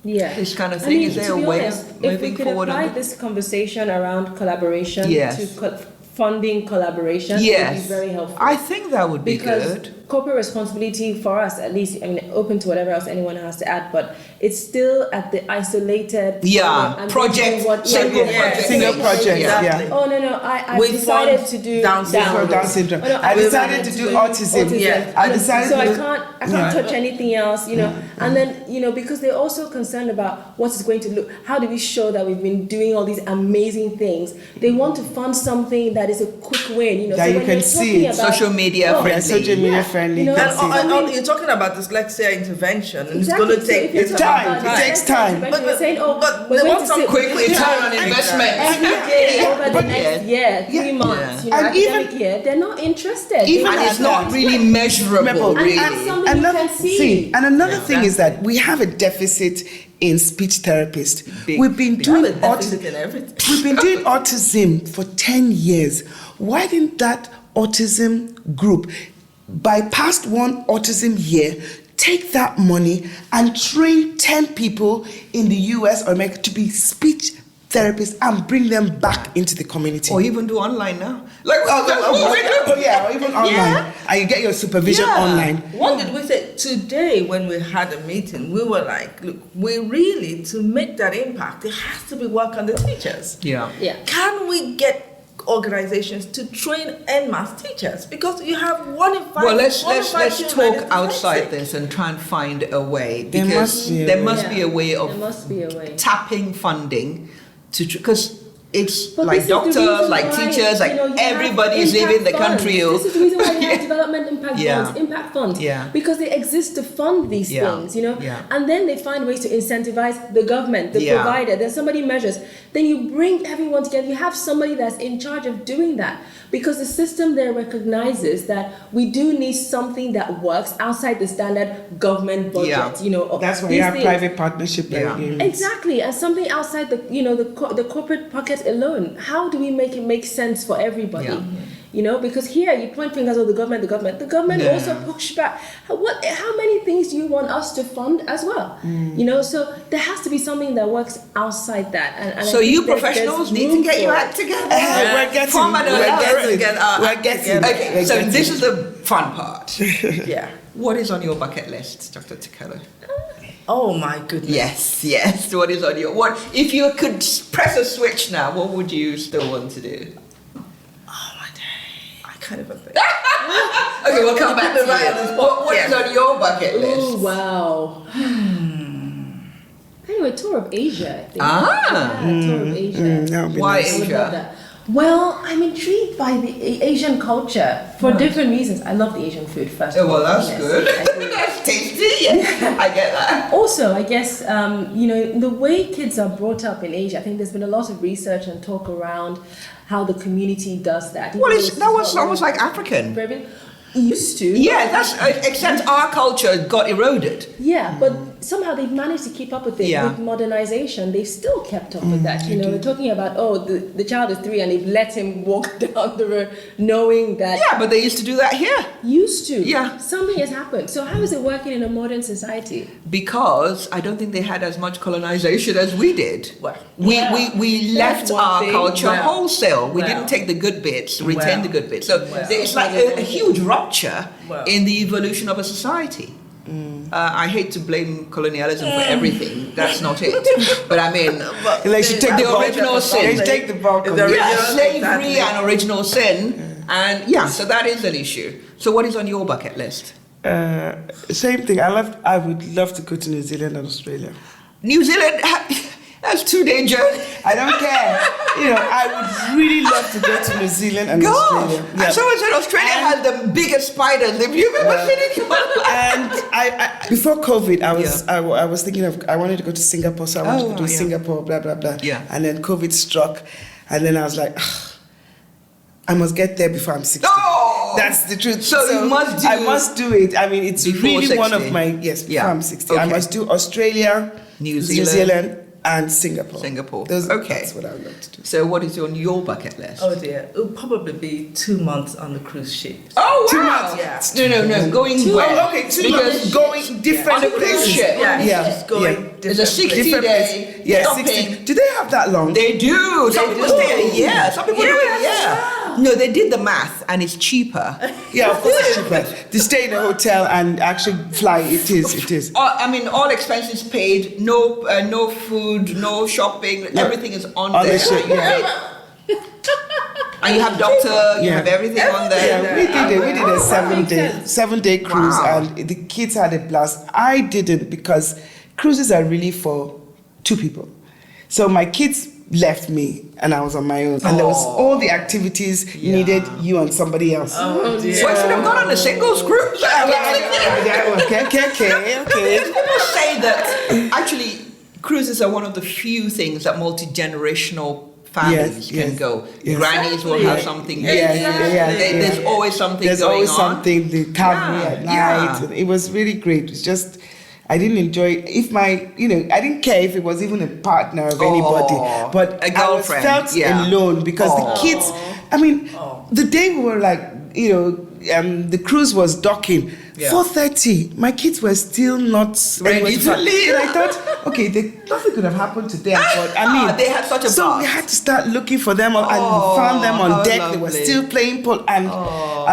Yeah. this kind of thing. Is there to a be way honest, of if we moving could forward apply on that? this conversation around collaboration Yes. to funding collaboration, it would Yes, be very helpful. I think that would be Because good. corporate responsibility for us, at least, I mean, open to whatever else anyone has to add, but it's still at the isolated. Yeah, I'm project, doing single yeah, project. single project, Exactly. yeah. Oh no! I We decided fund to do Down syndrome. For Down syndrome. Oh, no, I decided to do autism. Yeah. I decided so to I do- can't touch anything else, And then because they're also concerned about what it's going to look. How do we show that we've been doing all these amazing things? They want to fund something that is a quick win, That So you when can you're see talking it. about- Social media Oh, Yeah, friendly. social media Yeah, friendly. you know, That's it. And you're talking about dyslexia intervention, and Exactly. it's going to So take if you're it's talking time. about It takes dyslexia time. intervention, But- we're saying, but we're they going want to some sit quick with the return child on investment. every day over the But- next year, 3 Yeah. months, And academic year. They're not interested. Even And at it's not that. really measurable, Remember, really. And something you can see. And another thing is that we have a deficit in speech therapists. Big, We've been big. We have doing a deficit in everything. We've been doing autism for 10 years. Why didn't that autism group bypass one autism year, take that money and train 10 people in the US or America to be speech therapists and bring them back into the community? Or even do online now. Like, Oh, yeah, or even online. Yeah. And you get your supervision Yeah. online. What did we say today when we had a meeting? We were like, look, we really, to make that impact, it has to be work on the teachers. Yeah. Yeah. Can we get organizations to train en masse teachers? Because you have 1 in 5. Well, let's 1 in 5 let's children talk is outside dyslexic. this and try and find a way, There because must be a there way. must be a way There of must be a way. tapping funding to, because it's But like this is the doctors, reason like why, teachers, like you know, you everybody have is leaving the impact country. funds. This is the reason why you have development impact Yeah. funds, impact funds, Yeah. because they exist to fund these Yeah. things, you know. Yeah. And then they find ways to incentivize the government, the Yeah. provider. Then somebody measures. Then you bring everyone together. You have somebody that's in charge of doing that, because the system there recognizes that we do need something that works outside the standard government budget. Yeah. You know, That's why these you have things. private partnership Yeah. agreements. Exactly, and something outside the the corporate pocket alone. How do we make it make sense for everybody? Yeah. You know, because here you point fingers at the government. The government Yeah. also push back. How many things do you want us to fund as well? You know, so there has to be something that works outside that. And So I think you there's professionals need room to get for your it. act together. We're getting, we're getting. Okay, so this is the fun part. Yeah. What is on your bucket list, Dr. Tikelo? Oh my goodness. Yes. What is on your what? If you could press a switch now, what would you still want to do? Oh my day. I can't even think. Okay, we'll come back to Put me right on the you. spot, What is yeah. on your bucket list? Oh wow. Anyway, tour of Asia. I think. Yeah, tour of Asia. That would be Why nice. I would Asia? love that. Well, I'm intrigued by the Asian culture for different reasons. I love the Asian food first. Oh, well, that's Yes, good. I do. That's tasty. Yeah, I get that. Also, I guess, you know, the way kids are brought up in Asia, I think there's been a lot of research and talk around how the community does that. Well, that was almost like African. Very used to. Yeah, that's except our culture got eroded. Yeah, but somehow they've managed to keep up with it. Yeah. With modernization, they've still kept up with that. You know, they're talking about, the child is 3 and they've let him walk down the road knowing that. Yeah, but they used to do that here. Used to. Yeah. Something has happened. So how is it working in a modern society? Because I don't think they had as much colonization as we did. Well, We yeah. left That's one our thing. culture Well, wholesale. We well, didn't take the good bits, retain well, the good bits. So well. it's like a huge rupture Well. in the evolution of a society. I hate to blame colonialism for everything. That's not it. But I mean, They should take the the bulk. original sin. They should take the bulk of The it. yeah, original, slavery exactly. and original sin. And yeah, so that is an issue. So what is on your bucket list? Same thing. I would love to go to New Zealand and Australia. New Zealand, that's 2-day journey. I don't care. You know, I would really love to go to New Zealand and Gosh, Australia. and someone said Australia has the biggest spiders. Have you ever seen it in your life? And I before COVID, I was thinking of, I wanted to go to Singapore, so I wanted to go to yeah. Singapore, blah blah blah. Yeah. And then COVID struck, and then I was like, I must get there before I'm 60. Oh! That's the truth. So you must do- I must do it. I mean, it's Before really one 60. of my before Yeah. I'm 60. I Okay. must do Australia, New Zealand. and Singapore. Singapore. Those, Okay. That's what I would love to do. So what is on your bucket list? Oh dear. It would probably be 2 months on the cruise ship. Oh, 2 wow. months. Yeah. No, going Two- where? Oh, okay, 2 Because months going different On a cruise places. ship. Yeah, Yeah, just going yeah. It's a different 60 Different day places. Yeah, stopping. 60. Do they have that long? They do. Some They people do. stay a year. Some people do it a year. No, they did the math and it's cheaper. Yeah, of course it's cheaper. To stay in a hotel and actually fly, it is. I mean, all expenses paid. No food, no shopping. Everything is on On the there. ship, yeah. And you have doctor. You Yeah. have everything on there. Yeah, we did a makes 7-day cruise, Wow. and the kids had a blast. I didn't, because cruises are really for 2 people. So my kids left me and I was on my own, and there was all the activities needed you and somebody else. Oh dear. So I should have gone on a singles cruise. Okay. People say that actually cruises are one of the few things that multi-generational families Yes, can yes, go. yes. Grannies will have something. Yeah. There's always something There's going always on. something, the cavalry at night. Yeah. And it was really great. It's just, I didn't enjoy, I didn't care if it was even a partner of anybody, but a I was girlfriend, felt yeah. alone, because the kids, the day we were like, the cruise was docking, Yeah. 4:30, my kids were still not Ready to leave. And I thought, okay, nothing could have happened to them, but they had such a so we blast. had to start looking for them, and we found them on how deck. They were lovely. still playing pool, and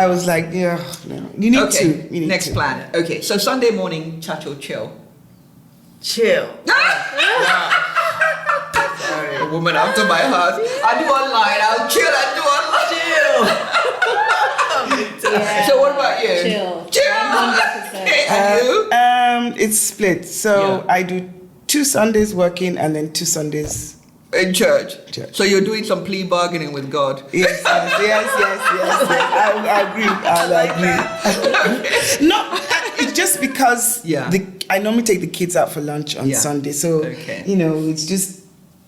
I was like, yeah, no, you need to. Okay, You need next to. plan. Okay, so Sunday morning, chat or chill. Chill. A woman after my heart. I do online. I'll chill. I do online. Yeah. So what about you? Chill. Chill. 100%. Okay, and you? It's split. So Yeah. I do 2 Sundays working and then 2 Sundays In church. Church. So you're doing some plea bargaining with God. Yes. I agree. No, it's just because I normally take the kids out for lunch on Sunday. So, it's just,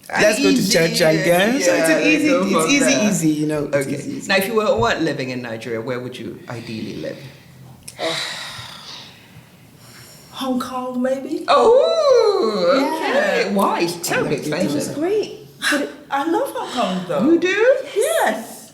let's go to church again. So it's easy, you know. Okay. Easy. Now, if you weren't living in Nigeria, where would you ideally live? Hong Kong, maybe? Oh, okay. Yeah. Why? It's terribly expensive. It was great. But I love Hong Kong, though. You do? Yes.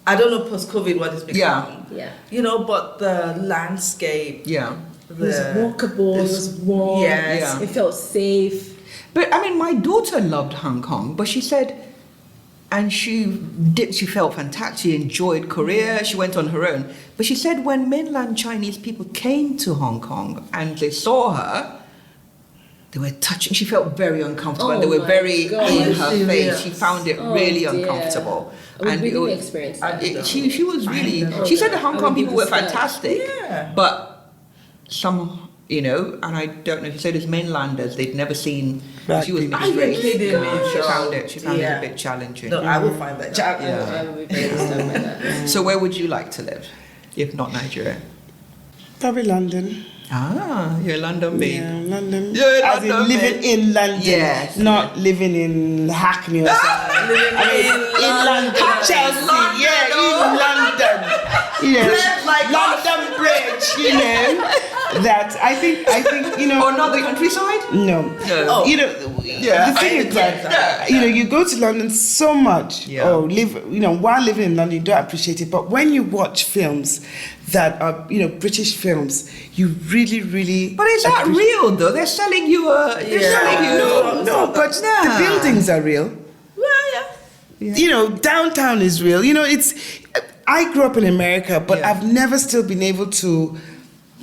I don't know post-COVID what it's become. Yeah. You know, but the landscape. Yeah. It was walkable, it was warm. Yes. It felt safe. But I mean, my daughter loved Hong Kong, but she said, and she felt fantastic. She enjoyed Korea. She went on her own. But she said when mainland Chinese people came to Hong Kong and they saw her, they were touching. She felt very uncomfortable. And they were very in her face. She found it really uncomfortable. And we didn't experience that. She was really. She said the Hong Kong people were fantastic. Yeah. But some, and I don't know if you said as mainlanders, they'd never seen. She was mixed race. She found it a bit challenging. No, I would find that challenging. I would be very disturbed by that. So where would you like to live, if not Nigeria? Probably London. Ah, you're a London babe. Yeah, London. You're a As in London living babe. in London. Yes. Not living in Hackney or something. Living in London. Chelsea. Yeah, in London. London Bridge, That I think, Or not the countryside? No. Oh. The thing is that you go to London so much, or live, while living in London, you don't appreciate it. But when you watch films that are, British films, you really, really. But is that real though? They're selling you a. No, but the buildings are real. Well, yeah. Downtown is real. I grew up in America, but I've never still been able to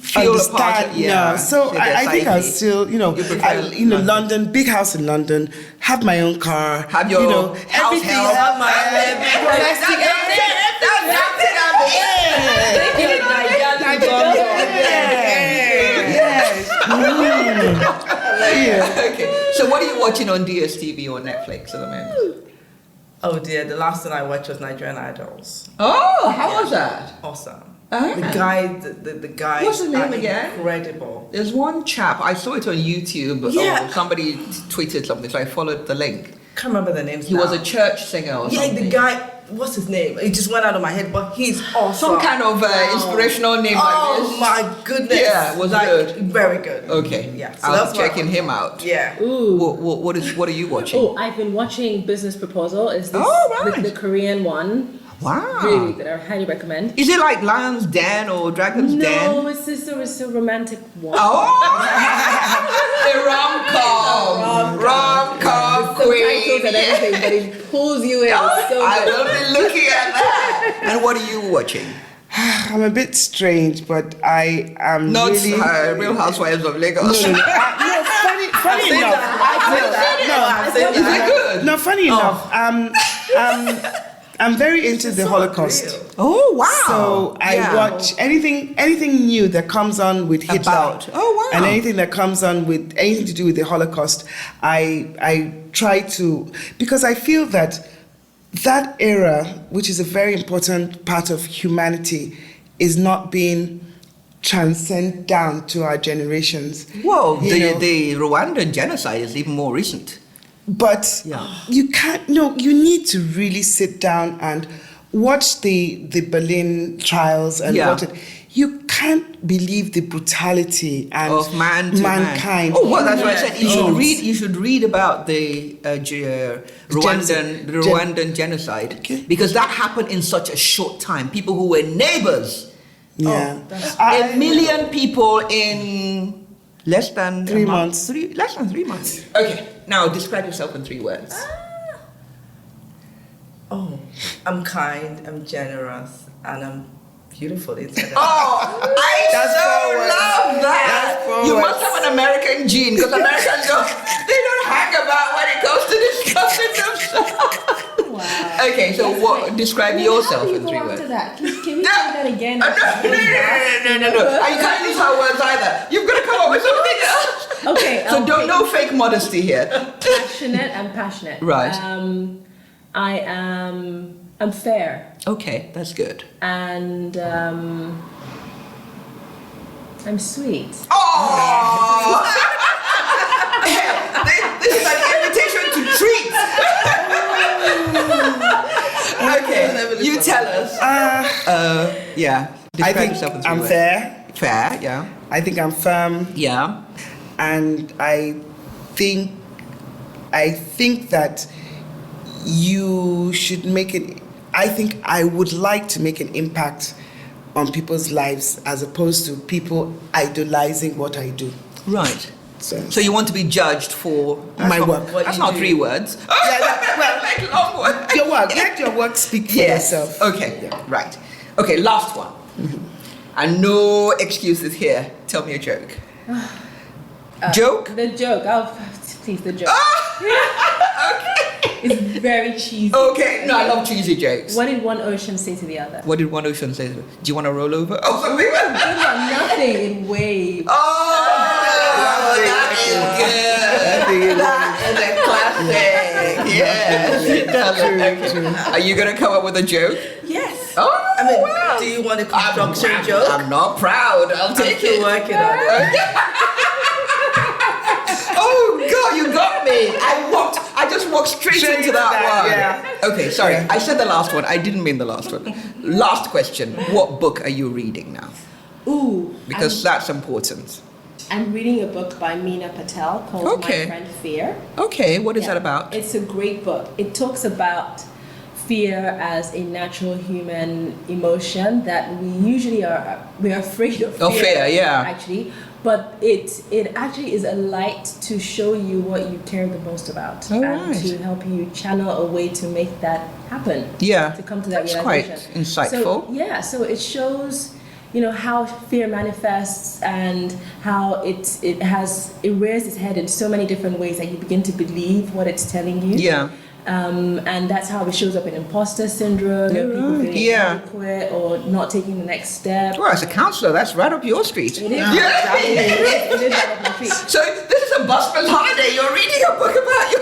feel understand. A part of, So I think I'll still, London, big house in London, have my own car, have your house help. Have my Okay. So what are you watching on DSTV or Netflix at the moment? Oh dear, the last thing I watched was Nigerian Idols. Oh, how was that? Awesome. Ah. The guy. What's the name again? Incredible. There's one chap, I saw it on YouTube. Yeah. Or somebody tweeted something, so I followed the link. Can't remember the names. He was a church singer or something. Yeah, the guy. What's his name? It just went out of my head, but he's awesome. Some kind of inspirational name like this. Oh my goodness. Yeah, was good. Very good. Okay. Yeah. So I'll be checking him out. Yeah. Ooh. What are you watching? Oh, I've been watching Business Proposal. Is this the Korean one? Wow. Really good. I highly recommend. Is it like Lion's Den or Dragon's Den? No, it's a romantic one. Oh, the rom-com queen. And everything, but it pulls you in. It's so I good. will be looking at that. And what are you watching? I'm a bit strange, but I am Not really... Real Housewives of Lagos. No, funny enough. Is it good? No, funny enough. I'm very into the Holocaust. Oh wow! So I watch anything new that comes on with Hitler. And anything that comes on with anything to do with the Holocaust, I try to, because I feel that era, which is a very important part of humanity, is not being transcended down to our generations. Well, the Rwandan genocide is even more recent. But you can't. No, you need to really sit down and watch the Berlin trials and watch it. You can't believe the brutality and of mankind. Oh, well, that's what I said. You should read about the Rwandan genocide, because that happened in such a short time. People who were neighbors. Yeah, a million people in less than 3 months. Less than 3 months. Okay, now describe yourself in 3 words. Oh, I'm kind, I'm generous, and I'm beautiful inside. Oh, I love that. You must have an American gene, because Americans don't hang about when it comes to discussing themselves. Wow. Okay, so describe yourself in 3 words. That? Can we say that again? No. You can't use our words either. You've got to come up with something else. Okay. So no fake modesty here. Passionate. I'm passionate. Right. I'm fair. Okay, that's good. And I'm sweet. Oh! This is an invitation to treat. Okay, you tell us. Yeah. I Describe think yourself in 3 I'm words. fair. Fair, yeah. I think I'm firm. Yeah. And I think that you should make it. I think I would like to make an impact on people's lives as opposed to people idolizing what I do. Right. So you want to be judged for my work. That's not 3 words. Like long words. Your work. Let your work speak for yourself. Okay. Yeah. Right. Okay. Last one. And no excuses here. Tell me a joke. Joke? The joke. Please, the joke. Okay. It's very cheesy. Okay. No, I love cheesy jokes. What did one ocean say to the other? What did one ocean say? Do you want to roll over? Oh, something. Good one. Nothing in waves. Oh, that is good. That is a classic. Yes, it does. True. Are you gonna come up with a joke? Yes. Oh, I mean, wow. do you want a construction joke? I'm not proud. I'll take it. Working on it. Oh God, you got me. I just walked straight into that one. Yeah. Okay, sorry. I said the last one. I didn't mean the last one. Last question. What book are you reading now? Ooh. Because that's important. I'm reading a book by Meena Patel called Okay. My Friend Fear. Okay, what is Yeah. that about? It's a great book. It talks about fear as a natural human emotion that we're afraid of. Of fear, yeah. Actually, but it actually is a light to show you what you care the most about Oh, and right. to help you channel a way to make that happen. Yeah, To come to that that's realization. quite insightful. So it shows, how fear manifests and how it rears its head in so many different ways that you begin to believe what it's telling you. Yeah. And that's how it shows up in imposter syndrome, people feeling inadequate or not taking the next step. Well, as a counselor, that's right up your street. It is. Exactly. It is right up my street. So this is a busman's holiday. You're reading a book about you.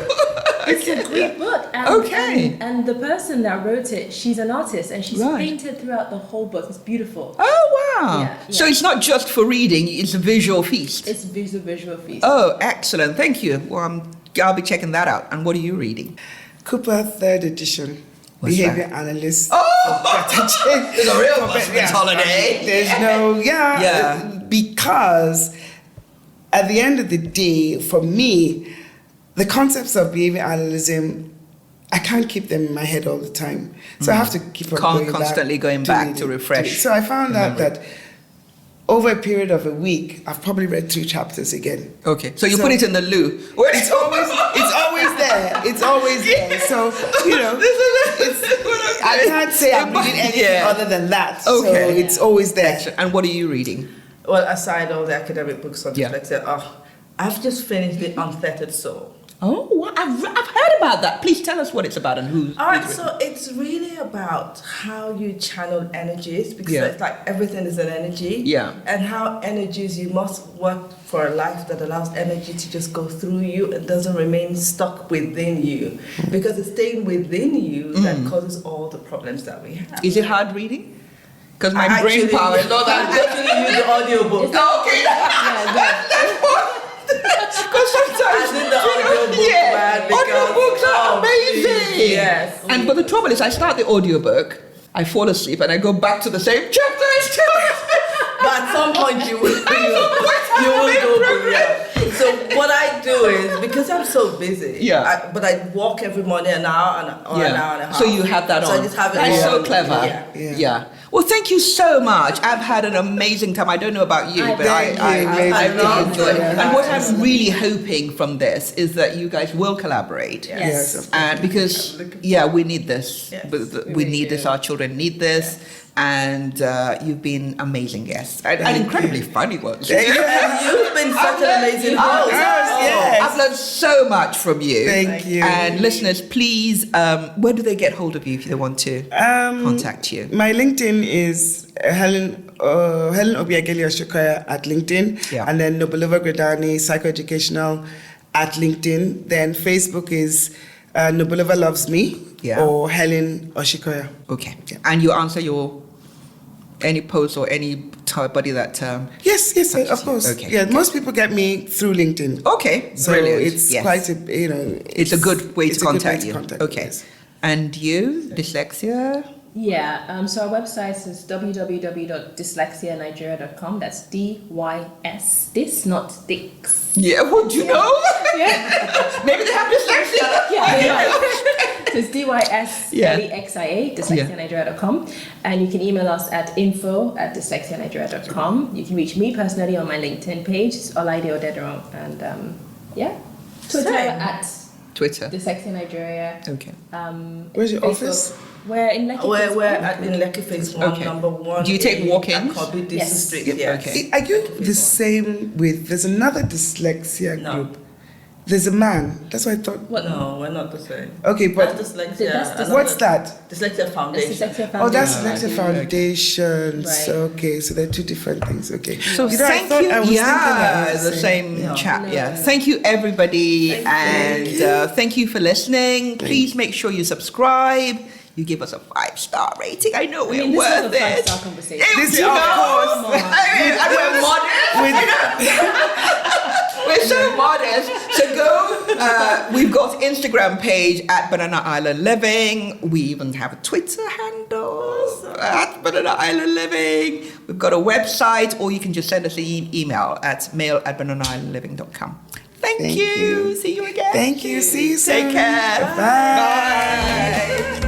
It's a great book. And, Okay. And the person that wrote it, she's an artist and she's Right. painted throughout the whole book. It's beautiful. Oh wow! Yeah, So yeah. it's not just for reading; it's a visual feast. It's visual feast. Oh, excellent! Thank you. Well, I'll be checking that out. And what are you reading? Cooper 3rd edition. What's Behavior that? analyst. Oh, it's a real busman's holiday. There's no, because at the end of the day, for me, the concepts of behavior analysis, I can't keep them in my head all the time. So I have to keep on Constantly going back to refresh. So I found out that over a period of a week, I've probably read 3 chapters again. Okay, so you put it in the loo. It's always there. It's always there. So, I can't say I'm reading anything other than that. Okay. So it's always there. Excellent. And what are you reading? Well, aside all the academic books on Yeah. dyslexia, I've just finished The Unfettered Soul. Oh, well, I've heard about that. Please tell us what it's about and who's. All right, who's so it's really about how you channel energies because Yeah. it's like everything is an energy. Yeah. And how energies, you must work for a life that allows energy to just go through you and doesn't remain stuck within you. Because it's staying within you that causes all the problems that we have. Is it hard reading? Because my I brain actually- power is not I that good. actually use the audiobook. Okay, because sometimes I did the audiobook, man, because- audiobooks are oh, amazing. yes. But the trouble is, I start the audiobook, I fall asleep, and I go back to the same chapter. I still. But at some point you will go. Yeah. So what I do is because I'm so busy. Yeah. But I walk every morning an hour and an hour and a half. So you have that on. So I just have it That's on. so clever. Yeah. Well, thank you so much. I've had an amazing time. I don't know about you, but I really enjoyed it. And what I'm really hoping from this is that you guys will collaborate. Yes. And because we need this. Yes. We need this. Our children need this. And you've been amazing guests and incredibly funny ones. You've been such an amazing host. Yes. I've learned so much from you. Thank you. And listeners, please, where do they get hold of you if they want to contact you? My LinkedIn is Helen Obiageli Oshikoya at LinkedIn. Yeah. And then Nobelova Gradani, Psychoeducational at LinkedIn. Then Facebook is Nobelova Loves Me or Helen Oshikoya. Okay. Yeah. And you answer any post or anybody that... Yes, of course. Okay. Yeah, most people get me through LinkedIn. Okay, So brilliant. it's quite a, it's a good way to contact you. Okay. Yes. And you, dyslexia? Yeah, so our website is www.dyslexianigeria.com. That's DYS, this, not dicks. Yeah, would you know? Yeah. Maybe they have dyslexia. Yeah, they are. So it's DYSLEXIA, dyslexianigeria.com. And you can email us at info@dyslexianigeria.com. You can reach me personally on my LinkedIn page. It's Olaide Odedero. And Twitter at Twitter. Dyslexia Nigeria. Okay. Where's your Facebook. office? We're in Lekki. We're in Lekki Phase 1, Okay. number 1. Do you take walk-ins? Yes. Street, Yep, yes. okay. Are you the same with, there's another dyslexia No. group. There's a man. That's what I thought. No, we're not the same. Okay, but That's dyslexia. That's what's that? Dyslexia Foundation. Oh, that's Yeah. Dyslexia Foundation. Right. Okay, so they're two different things. Okay. So I thank thought you. I was thinking that was The same No. chap. No. Yeah. Thank you, everybody, thank you for listening. Please make sure you subscribe. You give us a 5-star rating. I know we're this worth is a it. 5-star conversation. This You of know? course. Come on. I mean, and we're modest. We're so modest. So go. We've got Instagram page at Banana Island Living. We even have a Twitter handle at Banana Island Living. We've got a website, or you can just send us an email at mail@bananaislandliving.com. Thank you. See you again. Thank you. See you soon. Take care. Bye. Bye.